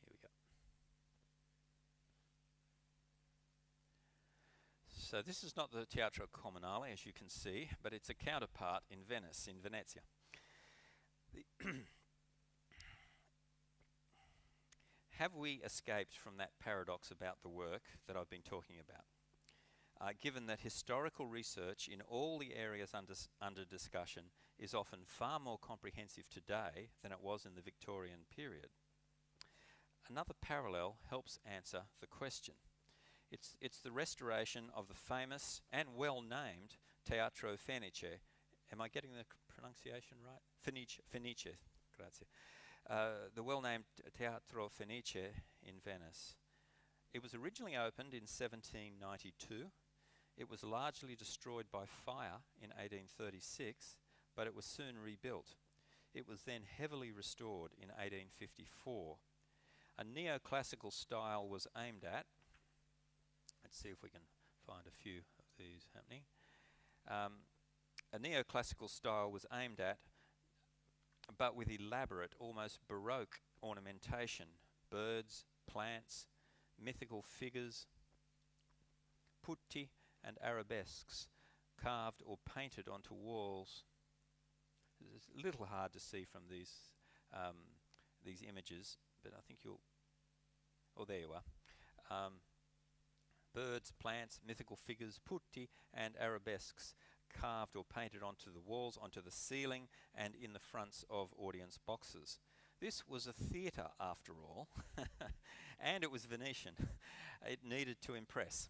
Here we go. So this is not the Teatro Comunale, as you can see, but it's a counterpart in Venice, in Venezia. Have we escaped from that paradox about the work that I've been talking about? Given that historical research in all the areas under discussion is often far more comprehensive today than it was in the Victorian period. Another parallel helps answer the question. It's the restoration of the famous and well-named Teatro Fenice. Am I getting the pronunciation right? Fenice, grazie. The well-named Teatro Fenice in Venice. It was originally opened in 1792. It was largely destroyed by fire in 1836, but it was soon rebuilt. It was then heavily restored in 1854. A neoclassical style was aimed at. Let's see if we can find a few of these happening. A neoclassical style was aimed at but with elaborate, almost Baroque ornamentation, birds, plants, mythical figures, putti and arabesques carved or painted onto walls. It's a little hard to see from these images, but I think you'll... Oh, there you are. Birds, plants, mythical figures, putti and arabesques carved or painted onto the walls, onto the ceiling, and in the fronts of audience boxes. This was a theatre, after all, and it was Venetian. It needed to impress.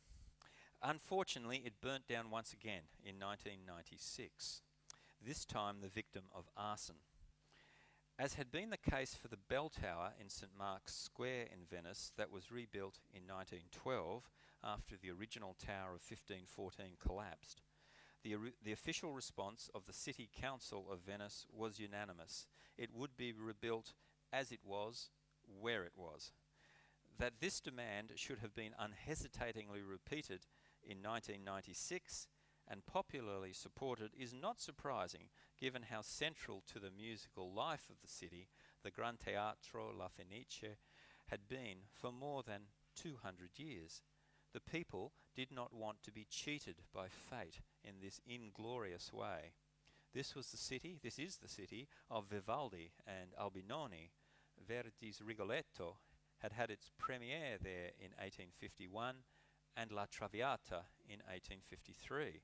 Unfortunately, it burnt down once again in 1996, this time the victim of arson. As had been the case for the bell tower in St. Mark's Square in Venice that was rebuilt in 1912 after the original tower of 1514 collapsed, the official response of the City Council of Venice was unanimous. It would be rebuilt as it was, where it was. That this demand should have been unhesitatingly repeated in 1996 and popularly supported is not surprising, given how central to the musical life of the city the Gran Teatro La Fenice had been for more than 200 years. The people did not want to be cheated by fate in this inglorious way. This is the city of Vivaldi and Albinoni. Verdi's Rigoletto had its premiere there in 1851 and La Traviata in 1853.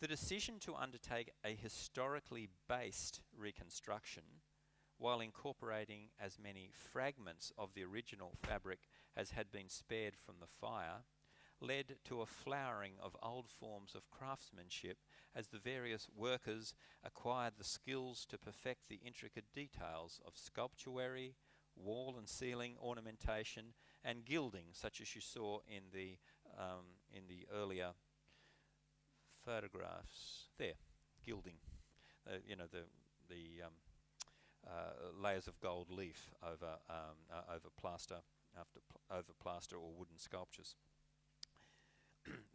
The decision to undertake a historically based reconstruction, while incorporating as many fragments of the original fabric as had been spared from the fire, led to a flowering of old forms of craftsmanship as the various workers acquired the skills to perfect the intricate details of sculptuary, wall and ceiling ornamentation, and gilding, such as you saw in the earlier photographs. There, gilding. Layers of gold leaf over plaster, over plaster or wooden sculptures.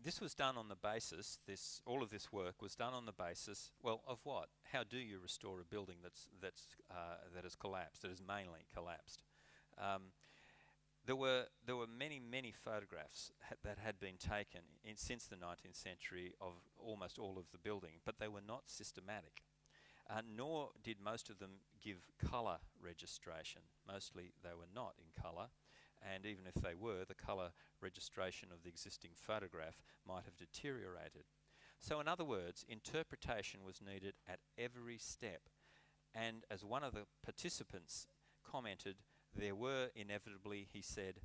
This was done on the basis. All of this work was done on the basis. Well, of what? How do you restore a building that has collapsed? That has mainly collapsed. There were many photographs that had been taken since the 19th century of almost all of the building, but they were not systematic. Nor did most of them give colour registration. Mostly they were not in colour, and even if they were, the colour registration of the existing photograph might have deteriorated. So in other words, interpretation was needed at every step, and as one of the participants commented, there were inevitably, he said,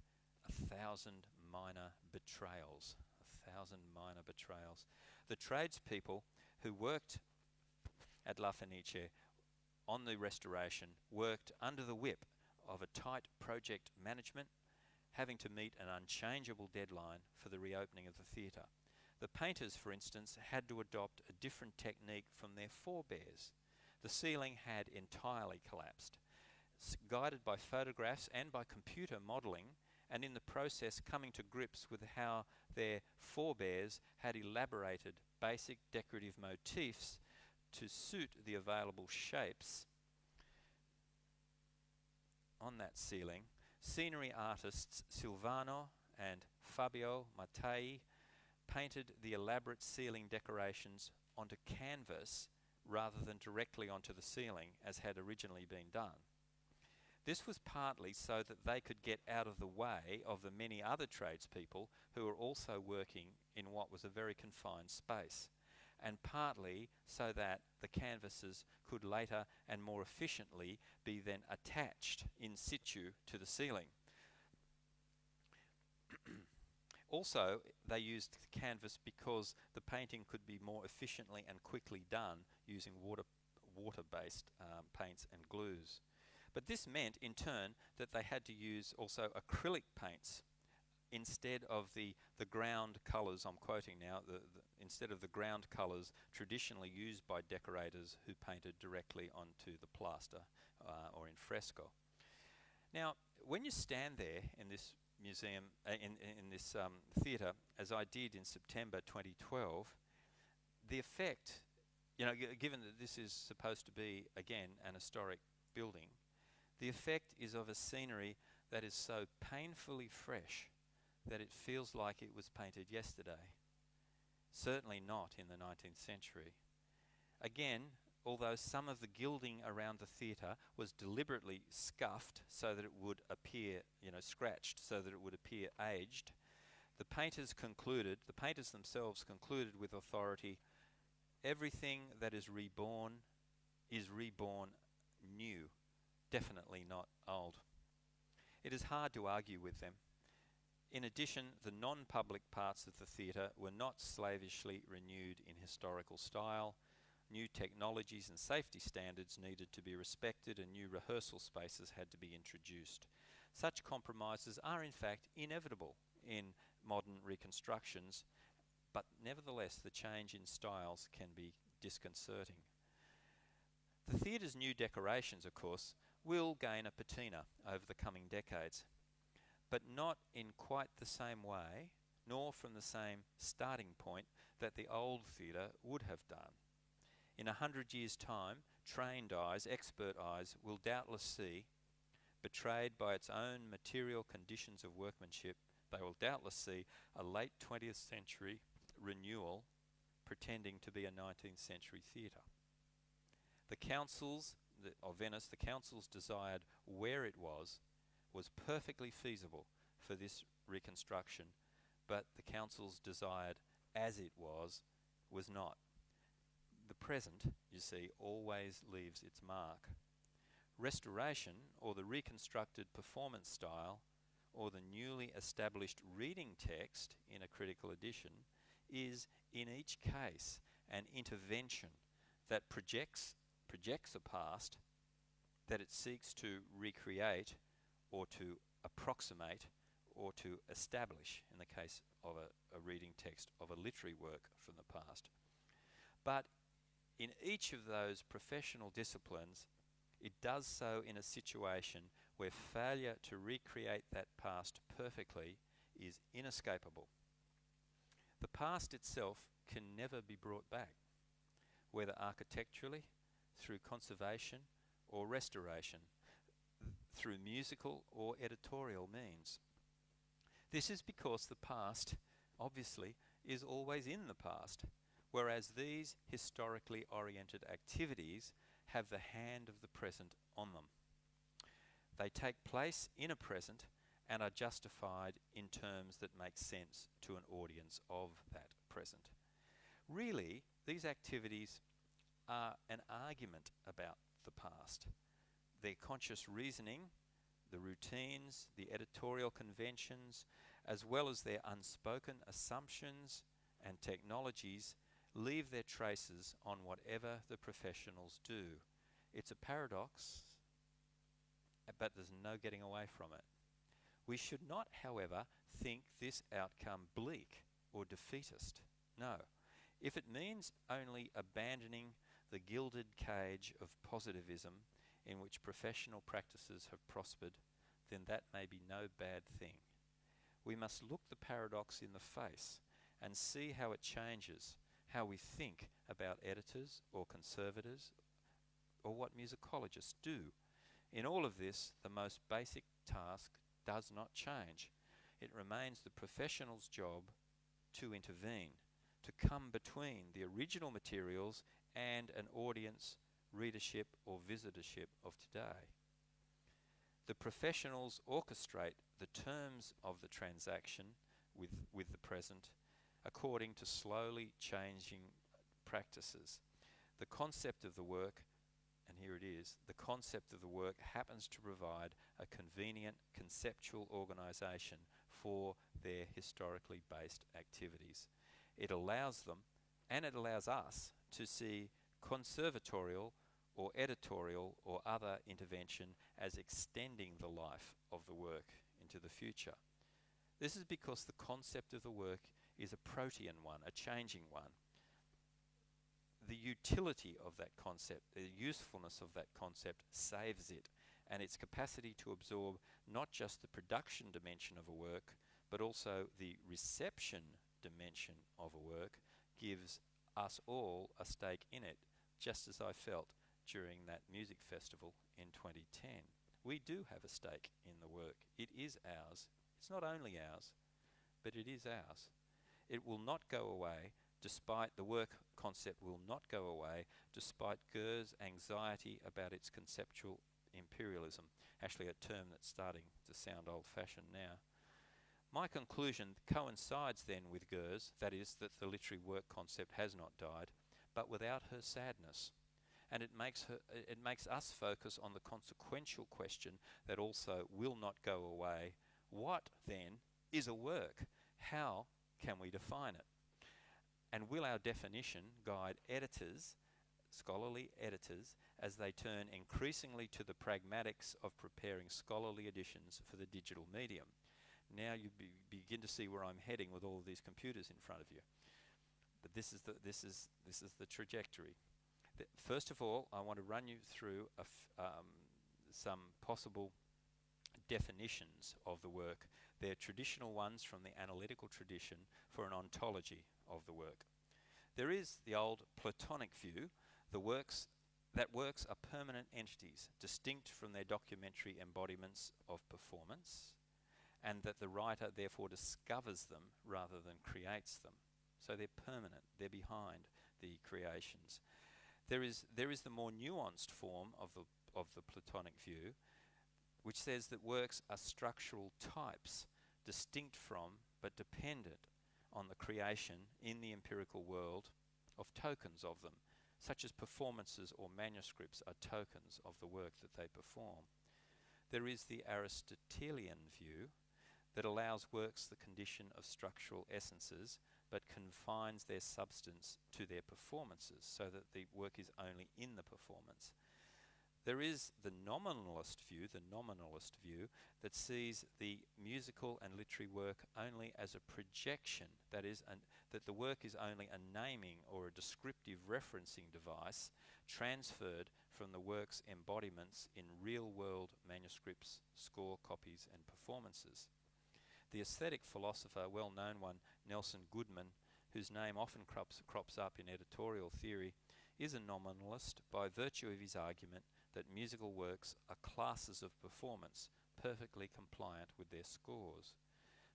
1,000 minor betrayals. 1,000 minor betrayals. The tradespeople who worked at La Fenice on the restoration worked under the whip of a tight project management, having to meet an unchangeable deadline for the reopening of the theatre. The painters, for instance, had to adopt a different technique from their forebears. The ceiling had entirely collapsed. Guided by photographs and by computer modelling, and in the process coming to grips with how their forebears had elaborated basic decorative motifs to suit the available shapes on that ceiling, scenery artists Silvano and Fabio Mattei painted the elaborate ceiling decorations onto canvas rather than directly onto the ceiling as had originally been done. This was partly so that they could get out of the way of the many other tradespeople who were also working in what was a very confined space, and partly so that the canvases could later and more efficiently be then attached in situ to the ceiling. Also, they used canvas because the painting could be more efficiently and quickly done using water-based paints and glues. But this meant, in turn, that they had to use also acrylic paints instead of the ground colours, I'm quoting now, instead of the ground colours traditionally used by decorators who painted directly onto the plaster or in fresco. Now, when you stand there in this museum, in this theatre, as I did in September 2012, the effect you know, given that this is supposed to be, again, an historic building, the effect is of a scenery that is so painfully fresh that it feels like it was painted yesterday. Certainly not in the 19th century. Again, although some of the gilding around the theatre was deliberately scuffed so that it would appear, scratched so that it would appear aged, the painters themselves concluded with authority, everything that is reborn new, definitely not old. It is hard to argue with them. In addition, the non-public parts of the theatre were not slavishly renewed in historical style. New technologies and safety standards needed to be respected, and new rehearsal spaces had to be introduced. Such compromises are in fact inevitable in modern reconstructions, but nevertheless the change in styles can be disconcerting. The theatre's new decorations, of course, will gain a patina over the coming decades, but not in quite the same way, nor from the same starting point that the old theatre would have done. In 100 years' time, trained eyes, expert eyes, will doubtless see, betrayed by its own material conditions of workmanship, they will doubtless see a late 20th century renewal pretending to be a 19th century theatre. The councils of Venice, the councils desired where it was perfectly feasible for this reconstruction, but the councils desired as it was not. The present, you see, always leaves its mark. Restoration, or the reconstructed performance style, or the newly established reading text in a critical edition, is in each case an intervention that projects a past that it seeks to recreate or to approximate or to establish in the case of a reading text of a literary work from the past. But in each of those professional disciplines, it does so in a situation where failure to recreate that past perfectly is inescapable. The past itself can never be brought back, whether architecturally, through conservation or restoration, through musical or editorial means. This is because the past, obviously, is always in the past, whereas these historically oriented activities have the hand of the present on them. They take place in a present and are justified in terms that make sense to an audience of that present. Really, these activities are an argument about the past. Their conscious reasoning, the routines, the editorial conventions, as well as their unspoken assumptions and technologies leave their traces on whatever the professionals do. It's a paradox, but there's no getting away from it. We should not, however, think this outcome bleak or defeatist. No. If it means only abandoning the gilded cage of positivism in which professional practices have prospered, then that may be no bad thing. We must look the paradox in the face and see how it changes how we think about editors or conservators or what musicologists do. In all of this, the most basic task does not change. It remains the professional's job to intervene, to come between the original materials and an audience, readership or visitorship of today. The professionals orchestrate the terms of the transaction with the present according to slowly changing practices. The concept of the work, and here it is, the concept of the work happens to provide a convenient conceptual organisation for their historically based activities. It allows them, and it allows us, to see conservatorial or editorial or other intervention as extending the life of the work into the future. This is because the concept of the work is a protean one, a changing one. The utility of that concept, the usefulness of that concept saves it, and its capacity to absorb not just the production dimension of a work, but also the reception dimension of a work gives us all a stake in it, just as I felt during that music festival in 2010. We do have a stake in the work. It is ours. It's not only ours, but it is ours. It will not go away, despite the work concept will not go away, despite Goethe's anxiety about its conceptual imperialism. Actually, a term that's starting to sound old-fashioned now. My conclusion coincides then with Goethe's, that is, that the literary work concept has not died, but without her sadness. And it makes us focus on the consequential question that also will not go away. What, then, is a work? How can we define it? And will our definition guide editors, scholarly editors, as they turn increasingly to the pragmatics of preparing scholarly editions for the digital medium? Now you begin to see where I'm heading with all of these computers in front of you. But this is the trajectory. First of all, I want to run you through some possible definitions of the work. They're traditional ones from the analytical tradition for an ontology of the work. There is the old Platonic view, works are permanent entities, distinct from their documentary embodiments of performance, and that the writer therefore discovers them rather than creates them. So they're permanent, they're behind the creations. There is the more nuanced form of the Platonic view, which says that works are structural types, distinct from but dependent on the creation in the empirical world of tokens of them, such as performances or manuscripts are tokens of the work that they perform. There is the Aristotelian view that allows works the condition of structural essences, but confines their substance to their performances, so that the work is only in the performance. There is the nominalist view that sees the musical and literary work only as a projection, that is, that the work is only a naming or a descriptive referencing device transferred from the work's embodiments in real-world manuscripts, score copies, and performances. The aesthetic philosopher, well-known one, Nelson Goodman, whose name often crops up in editorial theory, is a nominalist by virtue of his argument that musical works are classes of performance, perfectly compliant with their scores.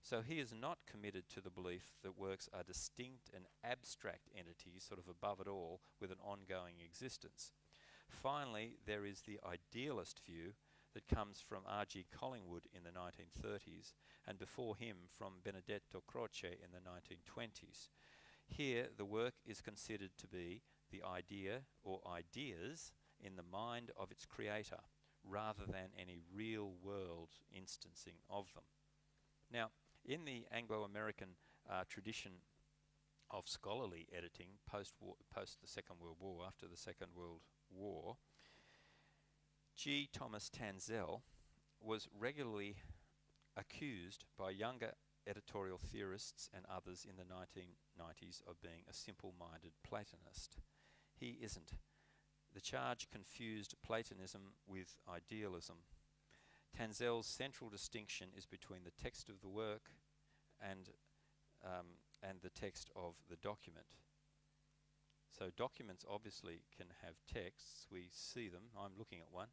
So he is not committed to the belief that works are distinct and abstract entities, sort of above it all, with an ongoing existence. Finally, there is the idealist view that comes from R.G. Collingwood in the 1930s, and before him from Benedetto Croce in the 1920s. Here, the work is considered to be the idea or ideas in the mind of its creator, rather than any real-world instancing of them. Now, in the Anglo-American tradition of scholarly editing post the Second World War, after the Second World War, G. Thomas Tanzell was regularly accused by younger editorial theorists and others in the 1990s of being a simple-minded Platonist. He isn't. The charge confused Platonism with idealism. Tanzell's central distinction is between the text of the work and the text of the document. So documents obviously can have texts. We see them. I'm looking at one.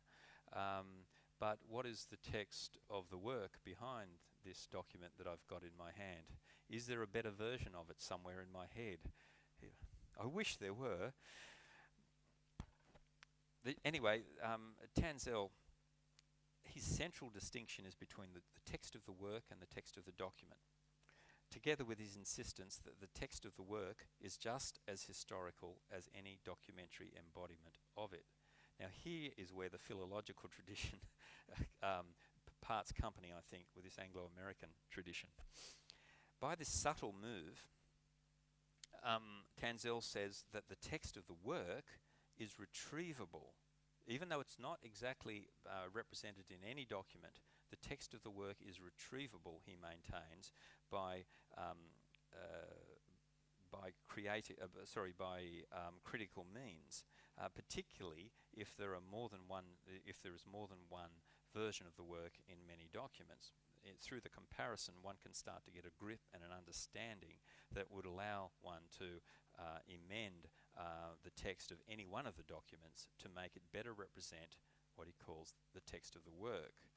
But what is the text of the work behind this document that I've got in my hand? Is there a better version of it somewhere in my head? I wish there were. Anyway, Tanzell, his central distinction is between the text of the work and the text of the document, together with his insistence that the text of the work is just as historical as any documentary embodiment of it. Now here is where the philological tradition parts company, I think, with this Anglo-American tradition. By this subtle move, Tanzell says that the text of the work is retrievable. Even though it's not exactly represented in any document, the text of the work is retrievable, he maintains, by critical means, particularly if there is more than one version of the work in many documents. Through the comparison, one can start to get a grip and an understanding that would allow one to amend the text of any one of the documents to make it better represent what he calls the text of the work.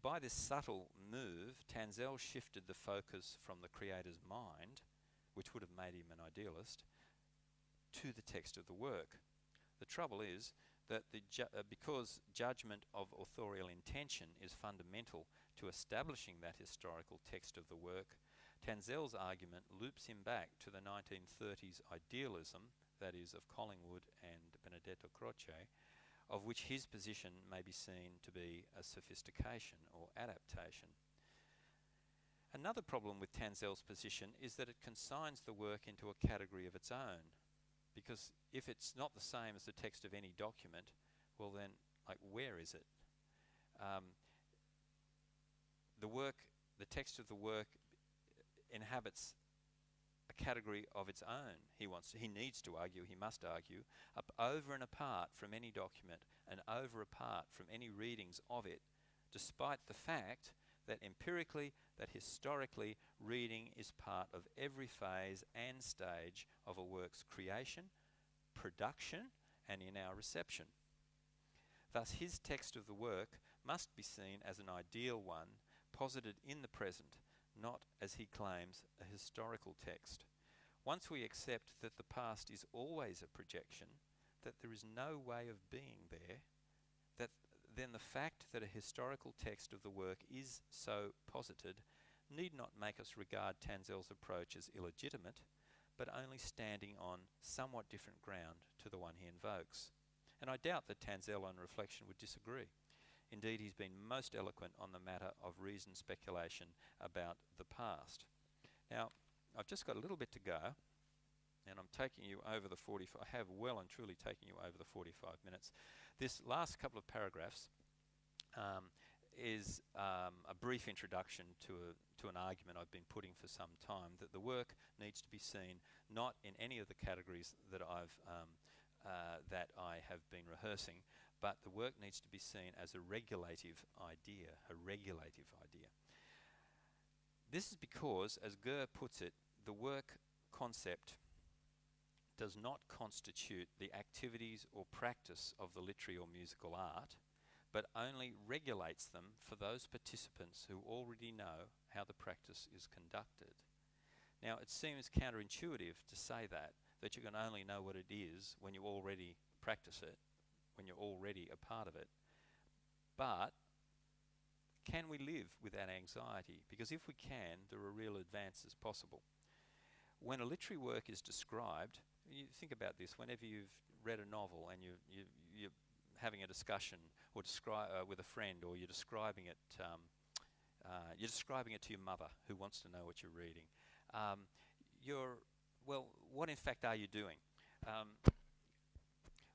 By this subtle move, Tanzel shifted the focus from the creator's mind, which would have made him an idealist, to the text of the work. The trouble is that because judgment of authorial intention is fundamental to establishing that historical text of the work, Tanzel's argument loops him back to the 1930s idealism, that is, of Collingwood and Benedetto Croce, of which his position may be seen to be a sophistication or adaptation. Another problem with Tanzel's position is that it consigns the work into a category of its own, because if it's not the same as the text of any document, well then, like, where is it? The text of the work inhabits a category of its own. He needs to argue, he must argue, over and apart from any document and over apart from any readings of it, despite the fact that empirically, that historically, reading is part of every phase and stage of a work's creation, production, and in our reception. Thus, his text of the work must be seen as an ideal one, posited in the present, not, as he claims, a historical text. Once we accept that the past is always a projection, that there is no way of being there, then the fact that a historical text of the work is so posited need not make us regard Tanzel's approach as illegitimate, but only standing on somewhat different ground to the one he invokes. And I doubt that Tanzel on reflection would disagree. Indeed, he's been most eloquent on the matter of reasoned speculation about the past. Now, I've just got a little bit to go, and I'm taking you over the 45. I have well and truly taken you over the 45 minutes. This last couple of paragraphs is a brief introduction to an argument I've been putting for some time, that the work needs to be seen not in any of the categories that I have been rehearsing, but the work needs to be seen as a regulative idea, This is because, as Eggert puts it, the work concept does not constitute the activities or practice of the literary or musical art, but only regulates them for those participants who already know how the practice is conducted. Now, it seems counterintuitive to say that you can only know what it is when you already practice it, when you're already a part of it. But can we live without anxiety? Because if we can, there are real advances possible. When a literary work is described, you think about this, whenever you've read a novel and you're having a discussion or with a friend, or you're describing it to your mother who wants to know what you're reading, what in fact are you doing?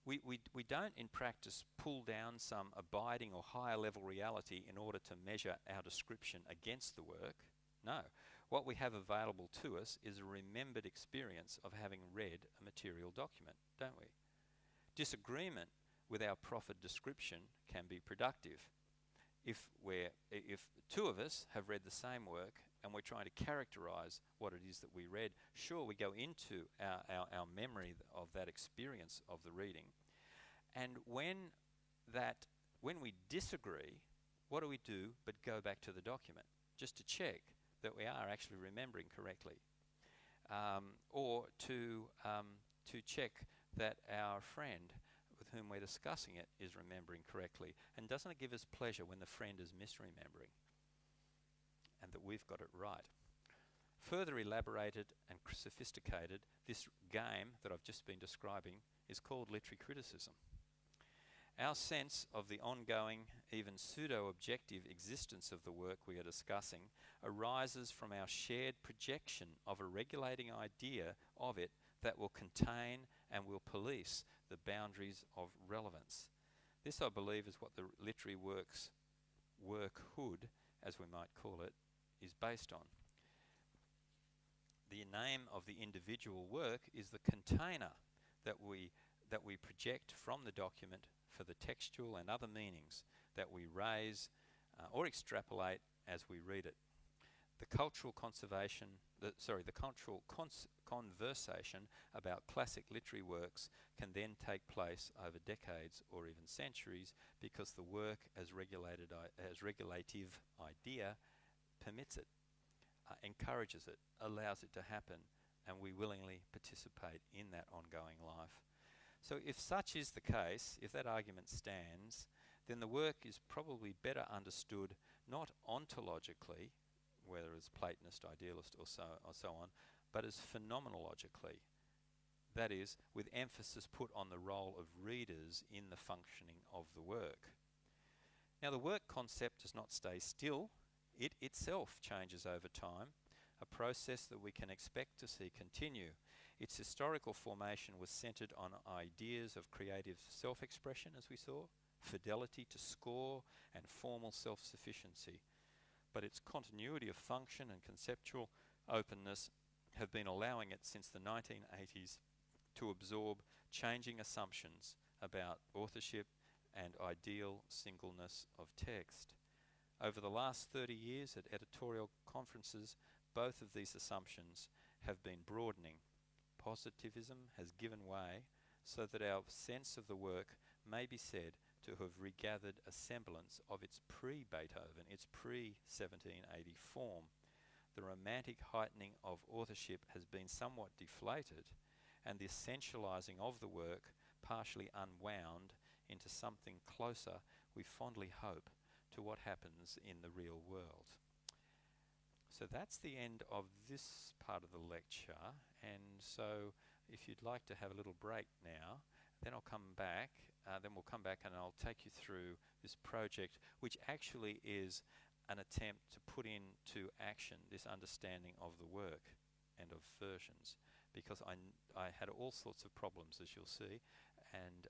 We don't in practice pull down some abiding or higher level reality in order to measure our description against the work. No. What we have available to us is a remembered experience of having read a material document, don't we? Disagreement with our proffered description can be productive. If two of us have read the same work and we're trying to characterize what it is that we read, sure, we go into our memory of that experience of the reading. And when we disagree, what do we do but go back to the document just to check that we are actually remembering correctly, or to check that our friend with whom we're discussing it is remembering correctly? And doesn't it give us pleasure when the friend is misremembering and that we've got it right? Further elaborated and sophisticated, this game that I've just been describing is called literary criticism. Our sense of the ongoing, even pseudo-objective existence of the work we are discussing arises from our shared projection of a regulating idea of it that will contain and will police the boundaries of relevance. This, I believe, is what the literary workhood, as we might call it, is based on. The name of the individual work is the container that we project from the document for the textual and other meanings that we raise or extrapolate as we read it. The cultural conversation about classic literary works can then take place over decades or even centuries because the work as regulative idea permits it, encourages it, allows it to happen, and we willingly participate in that ongoing life. So if such is the case, if that argument stands, then the work is probably better understood not ontologically, whether as Platonist, idealist or so on, but as phenomenologically. That is, with emphasis put on the role of readers in the functioning of the work. Now the work concept does not stay still. It itself changes over time, a process that we can expect to see continue. Its historical formation was centred on ideas of creative self-expression, as we saw, fidelity to score, and formal self-sufficiency. But its continuity of function and conceptual openness have been allowing it since the 1980s to absorb changing assumptions about authorship and ideal singleness of text. Over the last 30 years at editorial conferences, both of these assumptions have been broadening. Positivism has given way so that our sense of the work may be said to have regathered a semblance of its pre-Beethoven, its pre-1780 form. The romantic heightening of authorship has been somewhat deflated, and the essentializing of the work partially unwound into something closer, we fondly hope, to what happens in the real world. So that's the end of this part of the lecture, and so if you'd like to have a little break now, then I'll come back, then we'll come back and I'll take you through this project, which actually is an attempt to put into action this understanding of the work and of versions, because I had all sorts of problems, as you'll see, and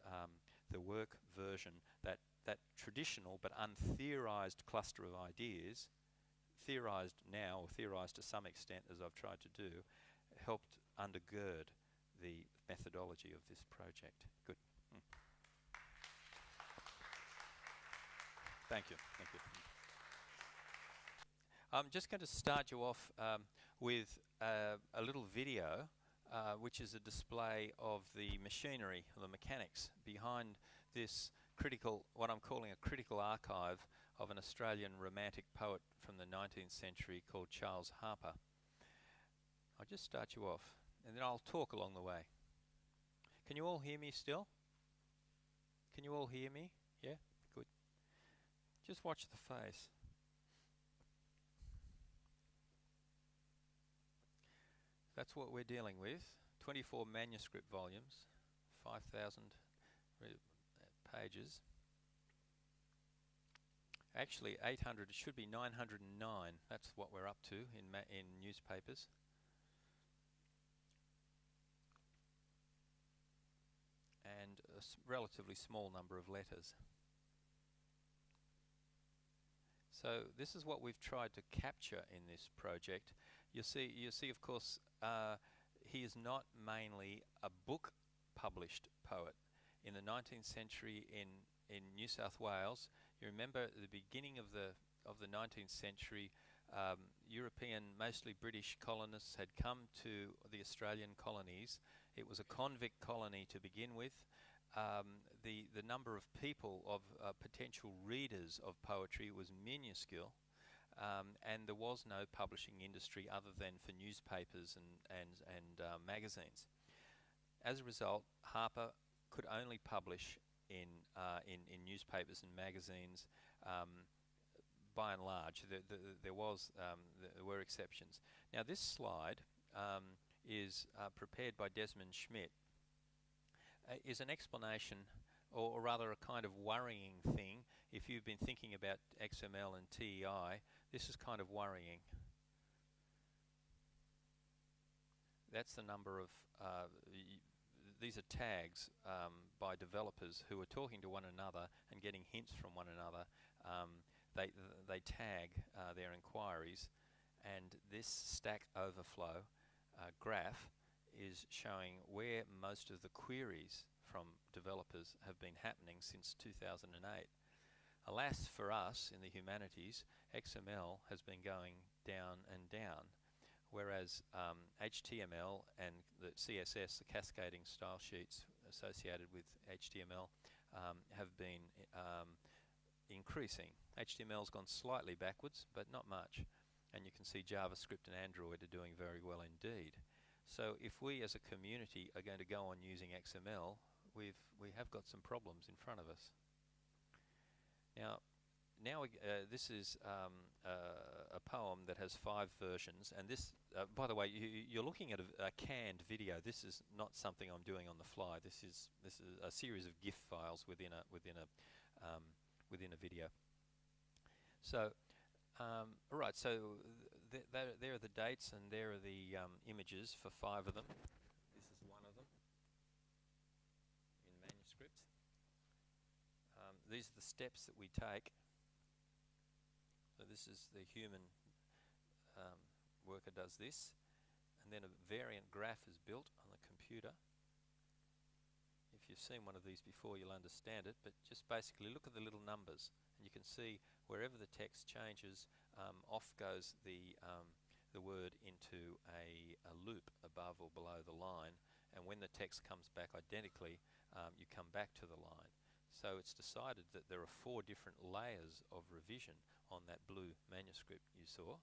the work version, that traditional but untheorized cluster of ideas, theorized now, or theorized to some extent as I've tried to do, helped undergird the methodology of this project. Good. Thank you. Thank you. I'm just going to start you off with a little video, which is a display of the machinery, the mechanics behind this critical, what I'm calling a critical archive of an Australian romantic poet from the 19th century called Charles Harper. I'll just start you off, and then I'll talk along the way. Can you all hear me still? Can you all hear me? Yeah? Good. Just watch the face. That's what we're dealing with. 24 manuscript volumes, 5,000 pages. Actually, 800, it should be 909. That's what we're up to in newspapers. And a relatively small number of letters. So this is what we've tried to capture in this project. You see, of course, he is not mainly a book published poet. In the 19th century in New South Wales, you remember at the beginning of the 19th century, European, mostly British colonists had come to the Australian colonies. It was a convict colony to begin with. The number of people, of potential readers of poetry, was minuscule, and there was no publishing industry other than for newspapers and magazines. As a result, Harper could only publish in newspapers and magazines. By and large, there were exceptions. Now, this slide is prepared by Desmond Schmidt. Is an explanation, or rather a kind of worrying thing. If you've been thinking about XML and TEI, this is kind of worrying. That's the number of, these are tags by developers who are talking to one another and getting hints from one another. They tag their inquiries, and this Stack Overflow graph is showing where most of the queries from developers have been happening since 2008. Alas for us in the humanities, XML has been going down and down, whereas HTML and the CSS, the cascading style sheets associated with HTML, have been increasing. HTML's gone slightly backwards, but not much. And you can see JavaScript and Android are doing very well indeed. So if we as a community are going to go on using XML, we have got some problems in front of us. Now this is a poem that has 5 versions, and this, by the way, you're looking at a canned video. This is not something I'm doing on the fly. This is a series of GIF files within a video. So, all right. So there are the dates, and there are the images for 5 of them. This is one of them in manuscript. These are the steps that we take. So this is the human worker does this, and then a variant graph is built on the computer. If you've seen one of these before, you'll understand it, but just basically look at the little numbers, and you can see wherever the text changes, off goes the word into a loop above or below the line, and when the text comes back identically, you come back to the line. So it's decided that there are 4 different layers of revision on that blue manuscript you saw,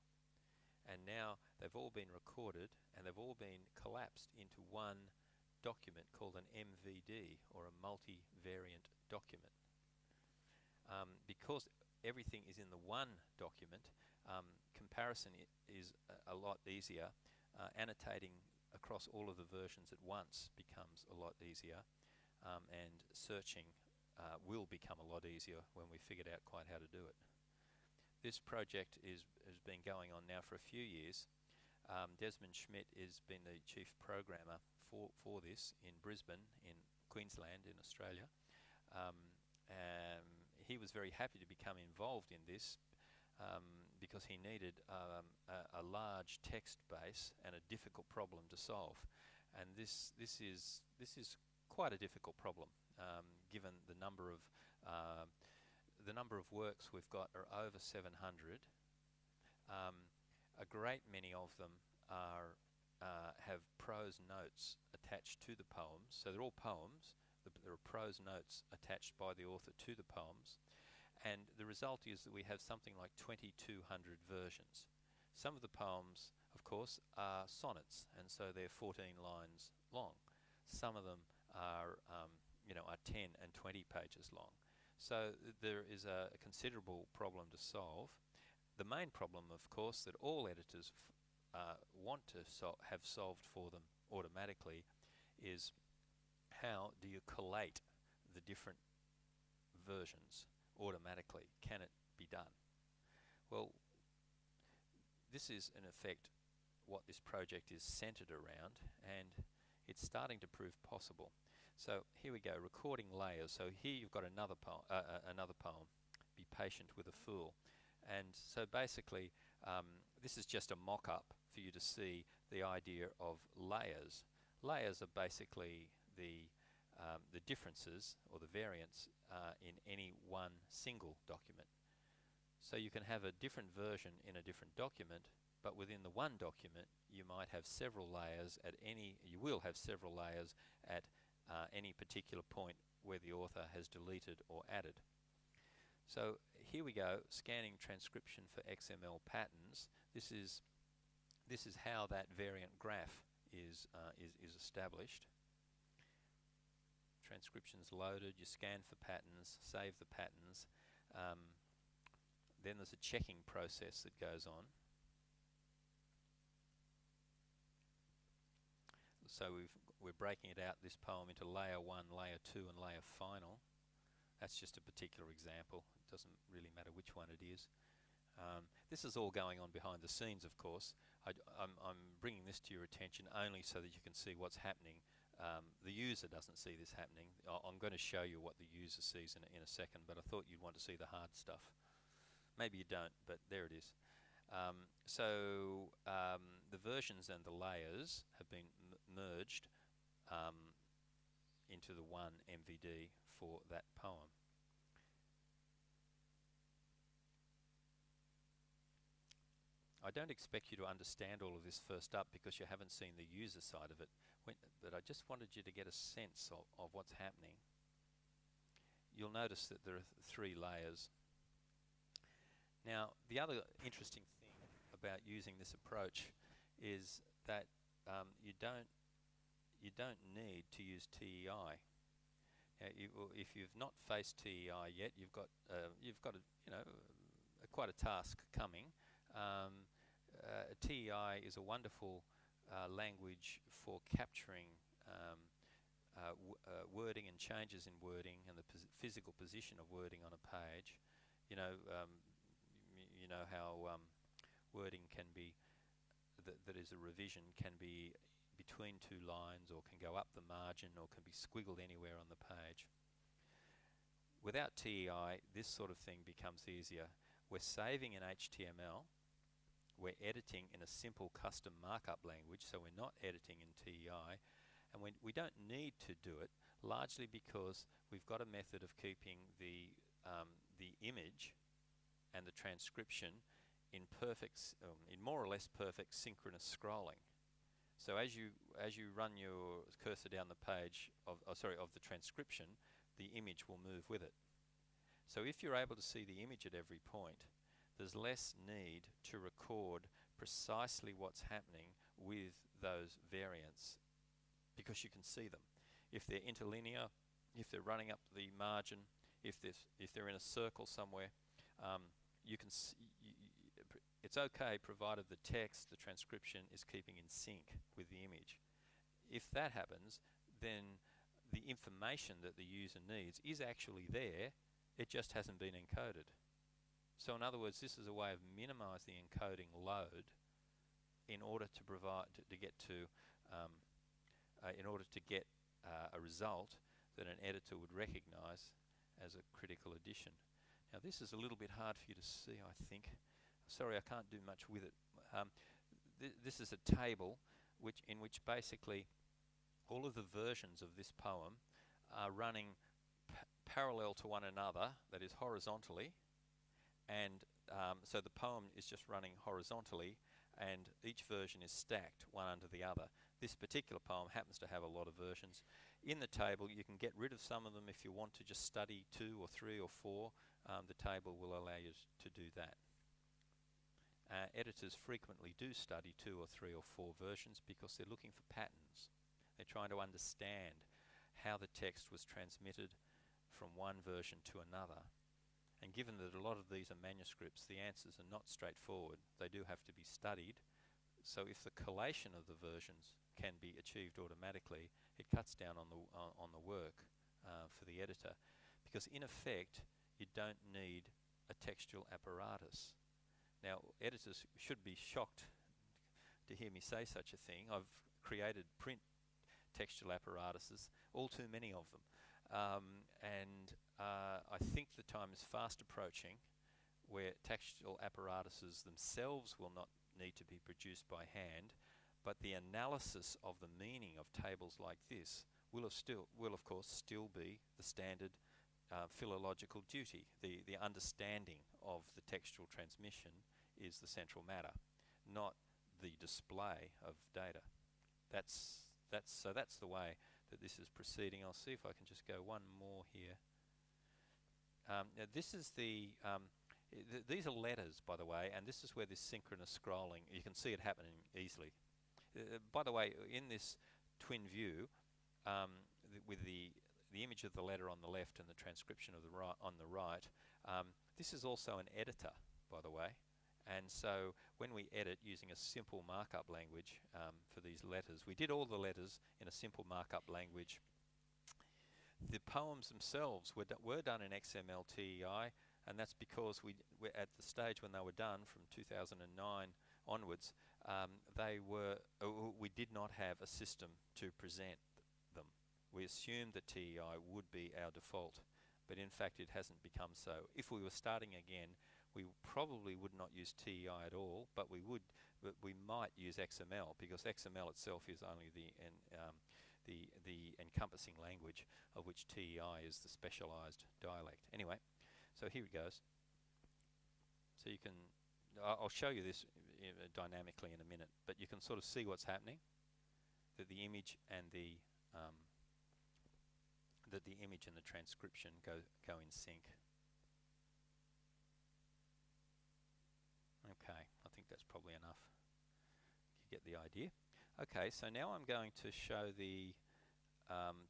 and now they've all been recorded and they've all been collapsed into one document called an MVD, or a multivariant document. Because everything is in the one document, comparison is a lot easier. Annotating across all of the versions at once becomes a lot easier, and searching will become a lot easier when we figured out quite how to do it. This project has been going on now for a few years. Desmond Schmidt has been the chief programmer for this in Brisbane, in Queensland, in Australia. He was very happy to become involved in this because he needed a large text base and a difficult problem to solve. And this is quite a difficult problem, given the number of works we've got are over 700. A great many of them have prose notes attached to the poems. So they're all poems. There are prose notes attached by the author to the poems. And the result is that we have something like 2,200 versions. Some of the poems, of course, are sonnets, and so they're 14 lines long. Some of them are, are 10 and 20 pages long. So there is a considerable problem to solve. The main problem, of course, that all editors want to have solved for them automatically is, how do you collate the different versions automatically? Can it be done? Well, this is in effect what this project is centered around, and it's starting to prove possible. So here we go, recording layers. So here you've got another poem, Be Patient with a Fool. And so basically, this is just a mock-up for you to see the idea of layers. Layers are basically the differences or the variants in any one single document. So you can have a different version in a different document, but within the one document you might have several layers you will have several layers at any particular point where the author has deleted or added. So here we go, scanning transcription for XML patterns. This is how that variant graph is established. Transcription's loaded, you scan for patterns, save the patterns. Then there's a checking process that goes on. So we're breaking it out, this poem, into layer 1, layer 2 and layer final. That's just a particular example. It doesn't really matter which one it is. This is all going on behind the scenes, of course. I'm bringing this to your attention only so that you can see what's happening. The user doesn't see this happening. I'm going to show you what the user sees in a second, but I thought you'd want to see the hard stuff. Maybe you don't, but there it is. So the versions and the layers have been merged into the one MVD for that poem. I don't expect you to understand all of this first up because you haven't seen the user side of it, but I just wanted you to get a sense of what's happening. You'll notice that there are three layers. Now, the other interesting thing about using this approach is that you don't need to use TEI. If you've not faced TEI yet, you've got quite a task coming. TEI is a wonderful language for capturing wording and changes in wording and the physical position of wording on a page. You know how wording can be that is a revision can be between two lines or can go up the margin or can be squiggled anywhere on the page. Without TEI, this sort of thing becomes easier. We're saving in HTML. We're editing in a simple custom markup language, so we're not editing in TEI. And we don't need to do it, largely because we've got a method of keeping the image and the transcription in more or less perfect synchronous scrolling. So as you run your cursor down the page of the transcription, the image will move with it. So if you're able to see the image at every point, there's less need to record precisely what's happening with those variants because you can see them. If they're interlinear, if they're running up the margin, if they're in a circle somewhere, you can it's okay provided the text, the transcription is keeping in sync with the image. If that happens, then the information that the user needs is actually there, it just hasn't been encoded. So in other words, this is a way of minimizing the encoding load in order to provide to get a result that an editor would recognize as a critical addition. Now this is a little bit hard for you to see, I think. Sorry, I can't do much with it. This is a table in which basically all of the versions of this poem are running parallel to one another, that is horizontally, and so the poem is just running horizontally and each version is stacked one under the other. This particular poem happens to have a lot of versions. In the table you can get rid of some of them if you want to just study 2 or 3 or 4. The table will allow you to do that. Editors frequently do study 2 or 3 or 4 versions because they're looking for patterns. They're trying to understand how the text was transmitted from one version to another. And given that a lot of these are manuscripts, the answers are not straightforward. They do have to be studied. So if the collation of the versions can be achieved automatically, it cuts down on the work for the editor. Because in effect, you don't need a textual apparatus. Now, editors should be shocked to hear me say such a thing. I've created print textual apparatuses, all too many of them. I think the time is fast approaching where textual apparatuses themselves will not need to be produced by hand, but the analysis of the meaning of tables like this will of course still be the standard philological duty. The understanding of the textual transmission is the central matter, not the display of data. That's the way that this is proceeding. I'll see if I can just go one more here. Now this is these are letters, by the way, and this is where this synchronous scrolling, you can see it happening easily. By the way, in this twin view, with the image of the letter on the left and the transcription of the on the right, this is also an editor, by the way. And so when we edit using a simple markup language for these letters, we did all the letters in a simple markup language. The poems themselves were done in XML TEI, and that's because we're at the stage when they were done from 2009 onwards, we did not have a system to present them. We assumed that TEI would be our default, but in fact it hasn't become so. If we were starting again, we probably would not use TEI at all, but we might use XML, because XML itself is only the encompassing language of which TEI is the specialized dialect. Anyway, so here it goes. So you can I'll show you this dynamically in a minute, but you can sort of see what's happening, that the image and the transcription go in sync. Okay, I think that's probably enough. You get the idea. Okay, so now I'm going to show the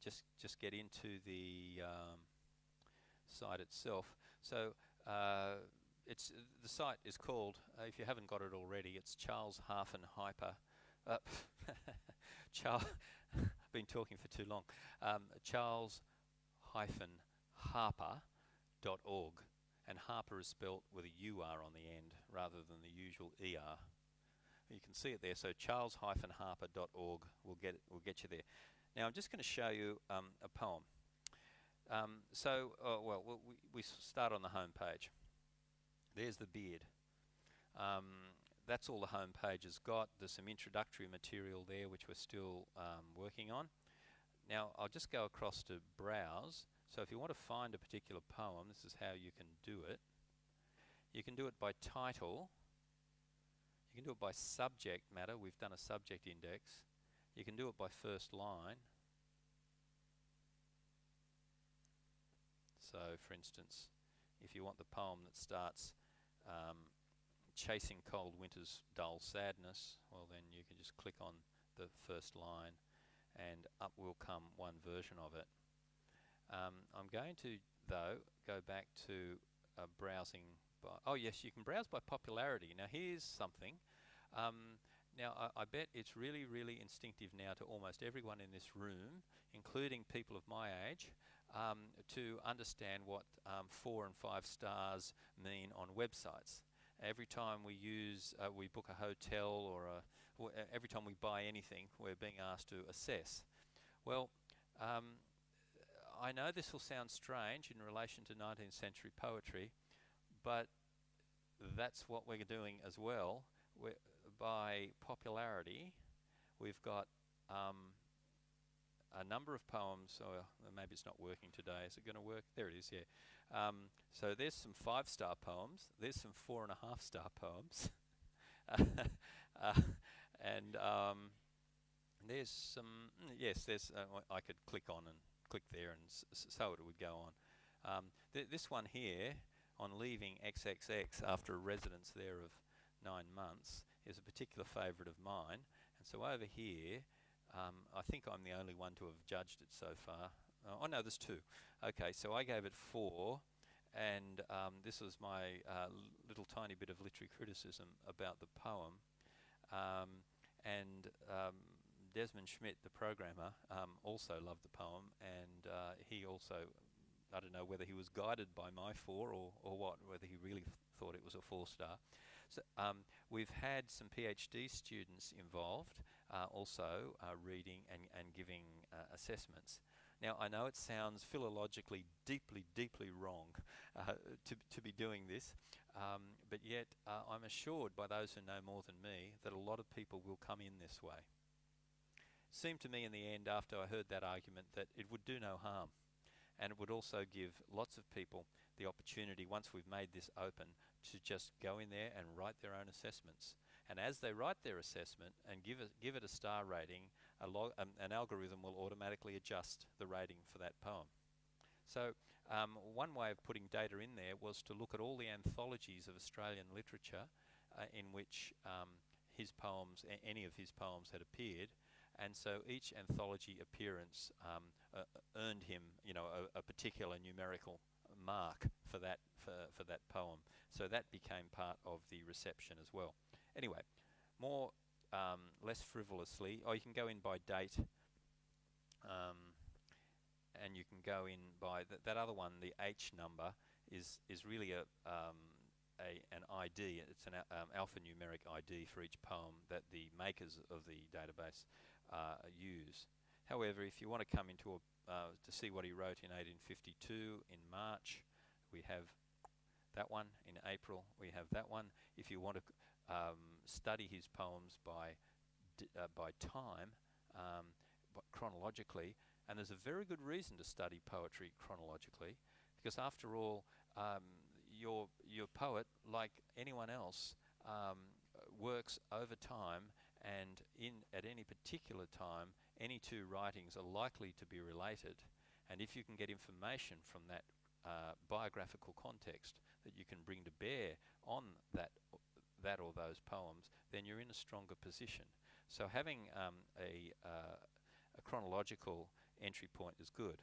just get into the site itself. So it's the site is called, if you haven't got it already, it's Charles-Hyper. I've been talking for too long. Charles-Harper.org, and Harper is spelt with a UR on the end rather than the usual ER. You can see it there. So Charles-Harper.org will get you there. Now I'm just going to show you a poem. We start on the home page. There's the beard. That's all the home page has got. There's some introductory material there which we're still working on. Now I'll just go across to browse. So if you want to find a particular poem, this is how you can do it. You can do it by title. You can do it by subject matter. We've done a subject index. You can do it by first line. So for instance, if you want the poem that starts chasing cold winter's dull sadness, well then you can just click on the first line and up will come one version of it. I'm going to, though, go back to browsing by, oh yes, you can browse by popularity. Now here's something. Now I bet it's really, really instinctive now to almost everyone in this room, including people of my age, to understand what 4 and 5 stars mean on websites. Every time we book a hotel or every time we buy anything, we're being asked to assess. Well, I know this will sound strange in relation to 19th century poetry, but that's what we're doing as well. By popularity, we've got a number of poems. Or maybe it's not working today. Is it going to work? There it is, yeah. So there's some 5-star poems. There's some 4.5-star poems. And there's some, yes, there's, I could click on and click there and so it would go on. This one here, on leaving XXX after a residence there of 9 months, is a particular favourite of mine. And so over here, I think I'm the only one to have judged it so far. Oh no, there's 2. Okay, so I gave it 4, and this was my little tiny bit of literary criticism about the poem. Desmond Schmidt, the programmer, also loved the poem, and he also, I don't know whether he was guided by my 4 or what, whether he really thought it was a 4-star. So we've had some PhD students involved, also reading and giving assessments. Now I know it sounds philologically deeply, deeply wrong to be doing this, but yet I'm assured by those who know more than me that a lot of people will come in this way. Seemed to me in the end, after I heard that argument, that it would do no harm, and it would also give lots of people the opportunity, once we've made this open, to just go in there and write their own assessments. And as they write their assessment and give it a star rating, an algorithm will automatically adjust the rating for that poem. So one way of putting data in there was to look at all the anthologies of Australian literature in which his poems, any of his poems had appeared. And so each anthology appearance earned him, a particular numerical mark for that poem. So that became part of the reception as well. Anyway, more less frivolously, you can go in by date, and you can go in by that other one. The H number is really an ID. It's an alphanumeric ID for each poem that the makers of the database use. However, if you want to come into to see what he wrote in 1852 in March, we have that one. In April, we have that one. If you want to study his poems by time, chronologically, and there's a very good reason to study poetry chronologically, because after all, your poet, like anyone else, works over time, and at any particular time, any two writings are likely to be related. And if you can get information from that biographical context that you can bring to bear on that or those poems, then you're in a stronger position. So having a chronological entry point is good.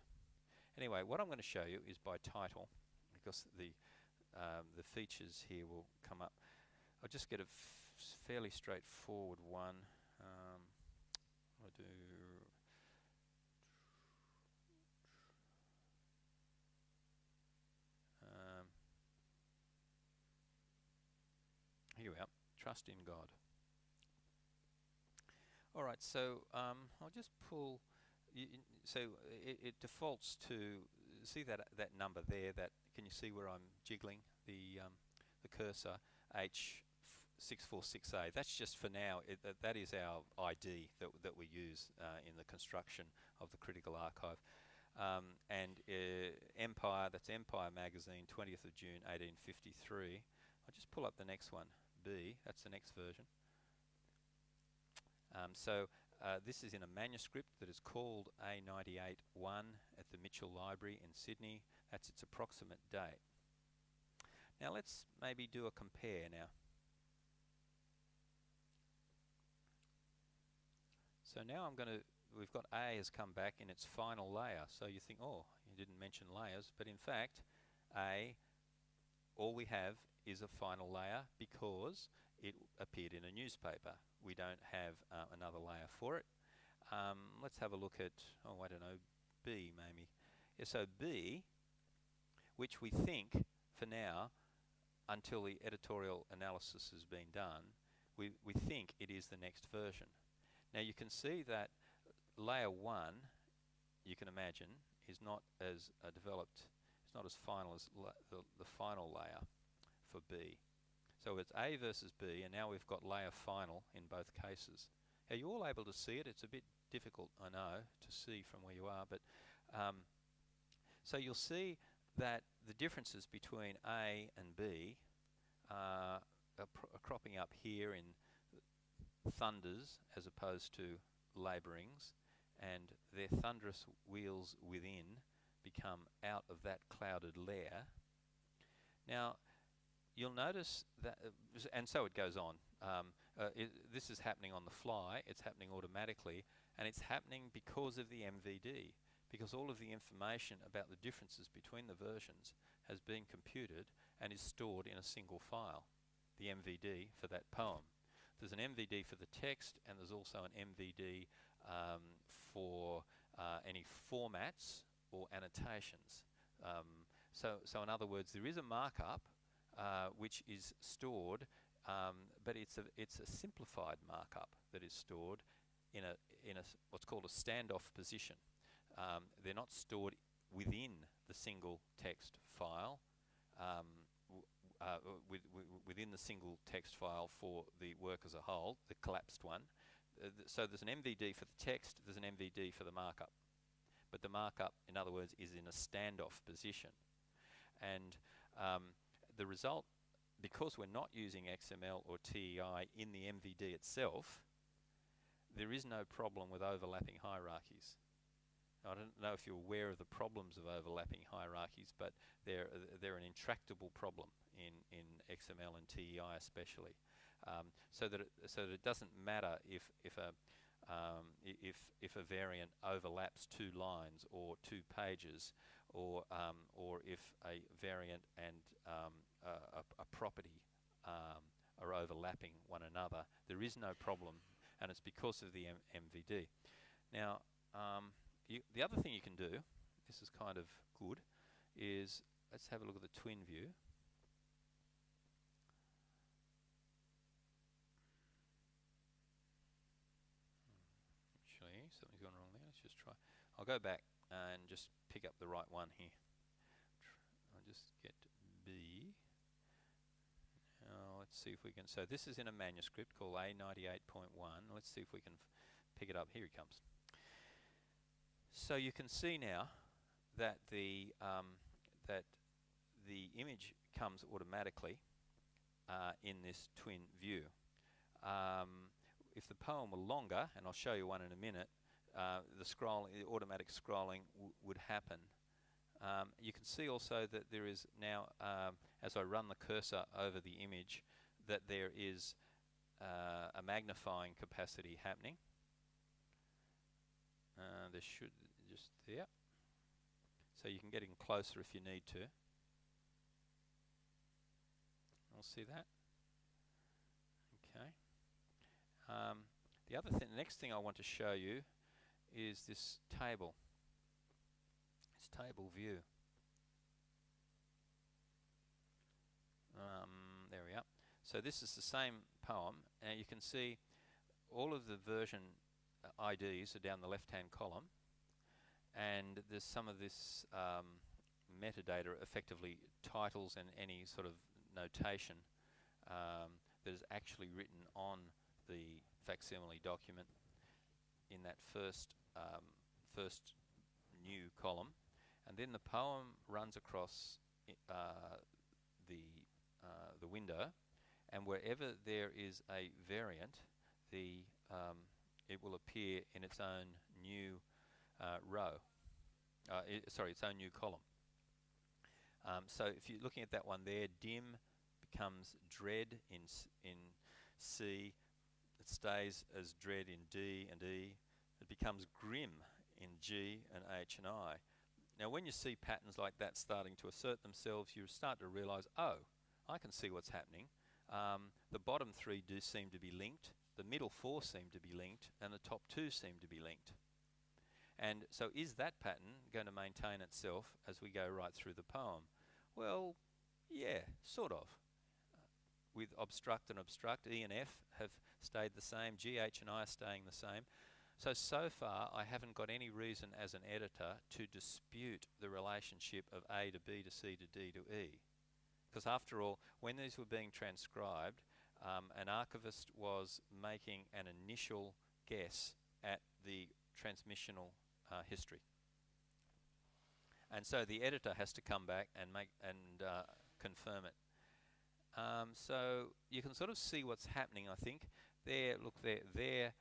Anyway, what I'm going to show you is by title, because the features here will come up. I'll just get a fairly straightforward one. I'll do. Here we are. Trust in God. All right, so I'll just pull. So it defaults to see that number there. That can you see where I'm jiggling the cursor? H646A. That's just for now. That is our ID that we use in the construction of the critical archive. And Empire. That's Empire magazine, 20th of June, 1853. I'll just pull up the next one. B. That's the next version. This is in a manuscript that is called A98-1 at the Mitchell Library in Sydney. That's its approximate date. Now let's maybe do a compare now. So now we've got A has come back in its final layer. So you think, oh, you didn't mention layers, but in fact, A, all we have is a final layer because it appeared in a newspaper. We don't have another layer for it. Let's have a look at, I don't know, B maybe. Yeah, so B, which we think for now, until the editorial analysis has been done, we think it is the next version. Now you can see that layer 1, you can imagine, is not as developed, it's not as final as the final layer for B. So it's A versus B, and now we've got layer final in both cases. Are you all able to see it? It's a bit difficult, I know, to see from where you are, but so you'll see that the differences between A and B are cropping up here in thunders as opposed to labourings, and their thunderous wheels within become out of that clouded layer. Now, you'll notice that, and so it goes on. This is happening on the fly, it's happening automatically, and it's happening because of the MVD, because all of the information about the differences between the versions has been computed and is stored in a single file, the MVD for that poem. There's an MVD for the text, and there's also an MVD for any formats or annotations. So in other words, there is a markup which is stored, but it's a simplified markup that is stored in a what's called a standoff position. They're not stored within the single text file, within the single text file for the work as a whole, the collapsed one. So there's an MVD for the text, there's an MVD for the markup. But the markup, in other words, is in a standoff position. And the result, because we're not using XML or TEI in the MVD itself, there is no problem with overlapping hierarchies. I don't know if you're aware of the problems of overlapping hierarchies, but they're an intractable problem in XML and TEI especially. So that it doesn't matter if a variant overlaps 2 lines or 2 pages, or if a variant and a property are overlapping one another. There is no problem, and it's because of the MVD. Now, the other thing you can do, this is kind of good, is let's have a look at the twin view. Actually, something's gone wrong there. Let's just try. I'll go back and just pick up the right one here. I'll just get B. Now, let's see if we can. So this is in a manuscript called A98.1. Let's see if we can pick it up. Here he comes. So you can see now that the image comes automatically in this twin view. If the poem were longer, and I'll show you one in a minute, the automatic scrolling would happen. You can see also that there is now, as I run the cursor over the image, that there is a magnifying capacity happening. There should just there. So you can get in closer if you need to. I'll see that. Okay. The next thing I want to show you is this table. This table view. There we are. So this is the same poem, and you can see all of the version IDs are down the left-hand column, and there's some of this metadata, effectively titles and any sort of notation that is actually written on the facsimile document in that first new column, and then the poem runs across the window, and wherever there is a variant, it will appear in its own new row. Its own new column. So if you're looking at that one there, dim becomes dread in C. It stays as dread in D and E. It becomes grim in G and H and I. Now when you see patterns like that starting to assert themselves, you start to realise, oh, I can see what's happening. The bottom three do seem to be linked, the middle four seem to be linked, and the top two seem to be linked. And so is that pattern going to maintain itself as we go right through the poem? Well, yeah, sort of. With obstruct and obstruct, E and F have stayed the same, G, H and I are staying the same. So far I haven't got any reason as an editor to dispute the relationship of A to B to C to D to E. Because after all, when these were being transcribed, an archivist was making an initial guess at the transmissional history. And so the editor has to come back and confirm it. So you can sort of see what's happening, I think. There, look, there,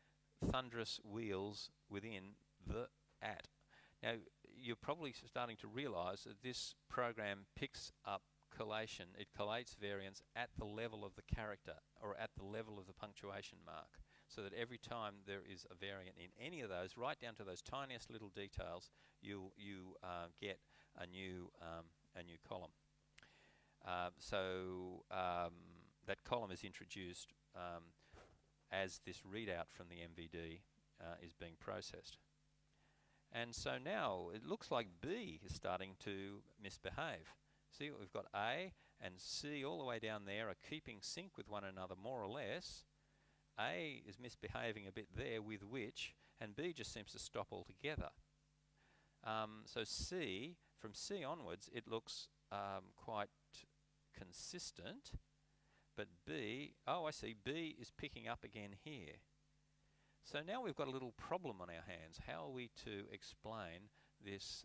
thunderous wheels within the at. Now, you're probably starting to realise that this program picks up collation. It collates variants at the level of the character or at the level of the punctuation mark, so that every time there is a variant in any of those, right down to those tiniest little details, you get a new column. That column is introduced as this readout from the MVD is being processed. And so now it looks like B is starting to misbehave. See, we've got A and C all the way down there are keeping sync with one another more or less. A is misbehaving a bit there with which, and B just seems to stop altogether. So C, from C onwards, it looks quite consistent, but B, oh I see, B is picking up again here. So now we've got a little problem on our hands. How are we to explain this,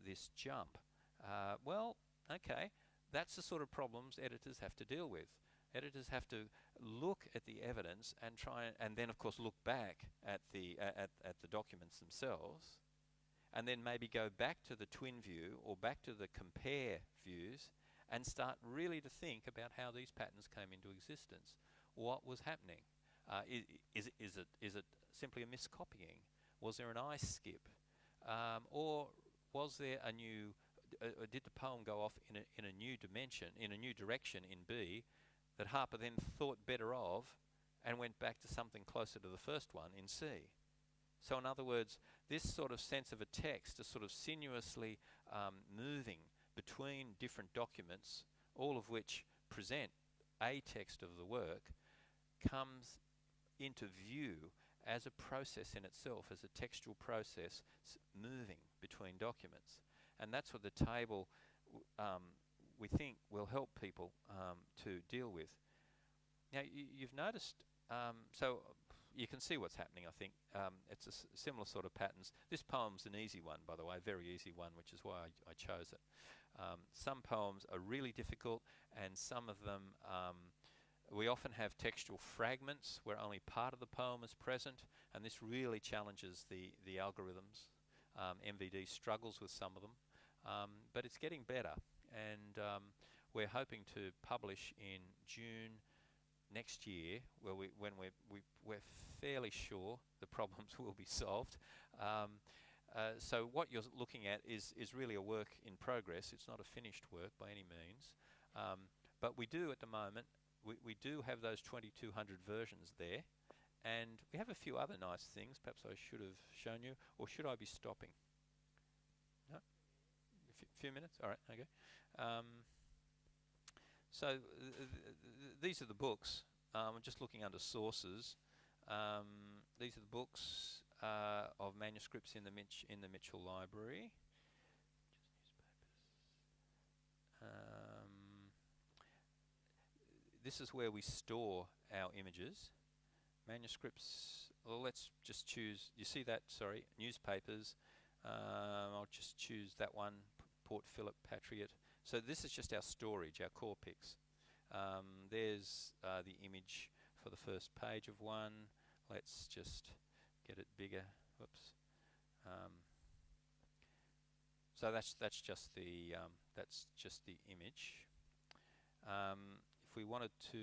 this jump? Well, okay, that's the sort of problems editors have to deal with. Editors have to look at the evidence and try and then of course look back at the documents themselves, and then maybe go back to the twin view or back to the compare views and start really to think about how these patterns came into existence. What was happening? Is it simply a miscopying? Was there an I skip? Or was there a new, did the poem go off in a new dimension, in a new direction in B, that Harper then thought better of and went back to something closer to the first one in C? So in other words, this sort of sense of a text is sort of sinuously moving between different documents, all of which present a text of the work, comes into view as a process in itself, as a textual process moving between documents. And that's what the table we think will help people to deal with. Now you've noticed, so you can see what's happening, I think. It's similar sort of patterns. This poem's an easy one, by the way, very easy one, which is why I chose it. Some poems are really difficult, and some of them we often have textual fragments where only part of the poem is present, and this really challenges the algorithms. MVD struggles with some of them, but it's getting better, and we're hoping to publish in June next year, when we're fairly sure the problems will be solved. So what you're looking at is really a work in progress. It's not a finished work by any means, but we do at the moment. We do have those 2200 versions there, and we have a few other nice things. Perhaps I should have shown you, or should I be stopping? No? A few minutes? All right, okay. So these are the books. I'm just looking under sources. These are the books of manuscripts in the Mitchell Library. This is where we store our images. Manuscripts, well, let's just choose, you see that, sorry, newspapers. I'll just choose that one, Port Phillip Patriot. So this is just our storage, our core pics. There's the image for the first page of one. Let's just get it bigger. Whoops. So that's just the image. If we wanted to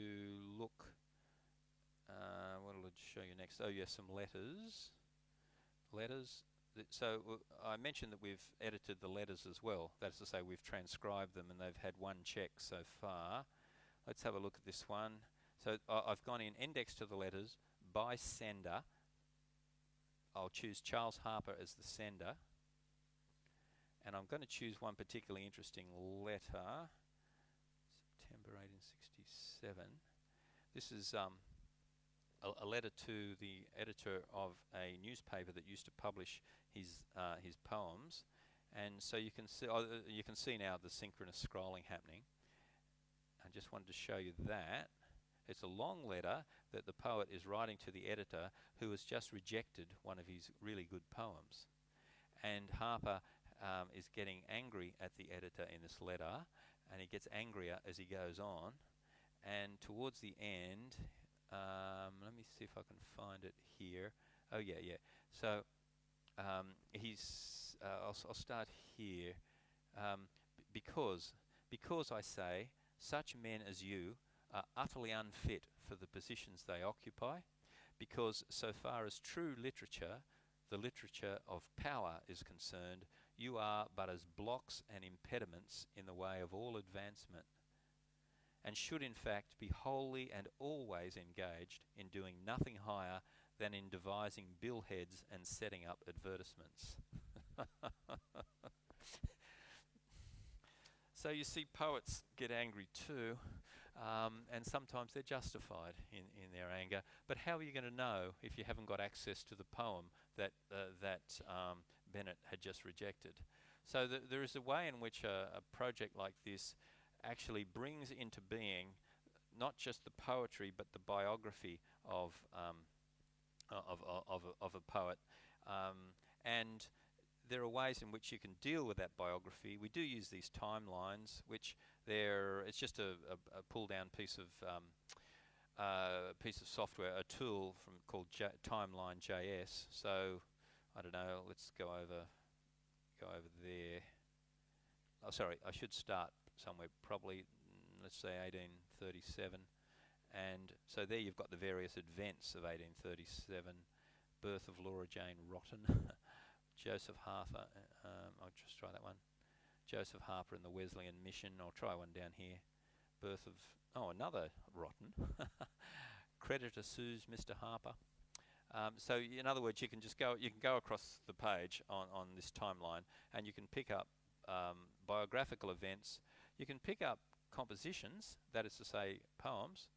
look, what will it show you next? Oh yes, some letters. So I mentioned that we've edited the letters as well. That's to say, we've transcribed them, and they've had one check so far. Let's have a look at this one. So I've gone in index to the letters by sender. I'll choose Charles Harper as the sender, and I'm going to choose one particularly interesting letter. September 1867. This is a letter to the editor of a newspaper that used to publish his poems, and so you can see now the synchronous scrolling happening. I just wanted to show you that. It's a long letter that the poet is writing to the editor, who has just rejected one of his really good poems, and Harper is getting angry at the editor in this letter, and he gets angrier as he goes on, and towards the end, let me see if I can find it here. Oh yeah. So I'll start here. Because I say, such men as you are utterly unfit for the positions they occupy, because so far as true literature, the literature of power, is concerned, you are but as blocks and impediments in the way of all advancement, and should in fact be wholly and always engaged in doing nothing higher than in devising billheads and setting up advertisements. So you see, poets get angry too, and sometimes they're justified in their anger. But how are you going to know if you haven't got access to the poem that Bennett had just rejected? So there is a way in which a project like this actually brings into being not just the poetry but the biography of a poet, and there are ways in which you can deal with that biography. We do use these timelines, which it's just a pull-down piece of software, a tool called Timeline.js. So I don't know. Let's go over there. Oh, sorry. I should start somewhere. Probably, let's say 1837, and so there you've got the various events of 1837: birth of Laura Jane Rotten. Joseph Harper, I'll just try that one. Joseph Harper and the Wesleyan Mission. I'll try one down here. Birth of, another Rotten. Creditor sues Mr. Harper. So in other words, you can go across the page on this timeline, and you can pick up biographical events. You can pick up compositions, that is to say, poems.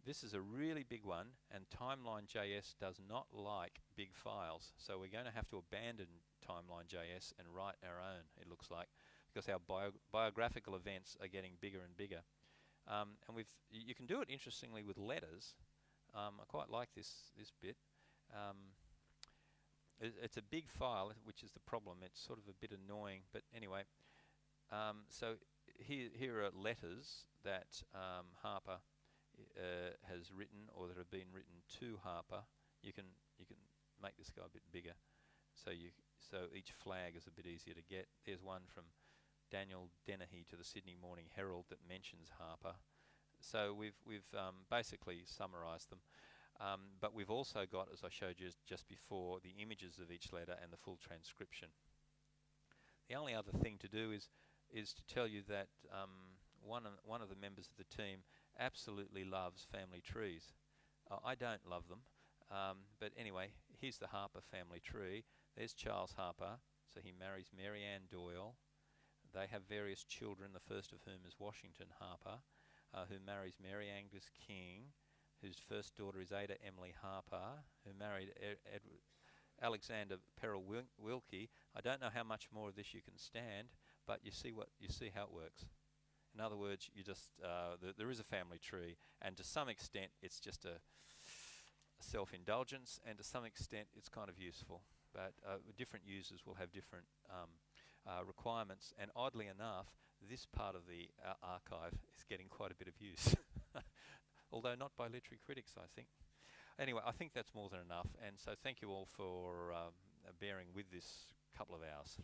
This is a really big one, and Timeline.js does not like big files, so we're going to have to abandon Timeline.js and write our own, it looks like, because our biographical events are getting bigger and bigger. And you can do it interestingly with letters. I quite like this bit. It's a big file, which is the problem. It's sort of a bit annoying, but anyway, So here are letters that Harper has written, or that have been written to Harper. You can make this go a bit bigger, so each flag is a bit easier to get. There's one from Daniel Dennehy to the Sydney Morning Herald that mentions Harper. So we've basically summarised them, but we've also got, as I showed you just before, the images of each letter and the full transcription. The only other thing to do is to tell you that one of the members of the team absolutely loves family trees. I don't love them, but anyway, here's the Harper family tree. There's Charles Harper, so he marries Mary Ann Doyle. They have various children, the first of whom is Washington Harper, who marries Mary Angus King, whose first daughter is Ada Emily Harper, who married Alexander Perrell Wilkie. I don't know how much more of this you can stand, but you see how it works. In other words, you just there is a family tree, and to some extent it's just a self-indulgence, and to some extent it's kind of useful. But different users will have different requirements, and oddly enough, this part of the archive is getting quite a bit of use, although not by literary critics, I think. Anyway, I think that's more than enough, and so thank you all for bearing with this couple of hours.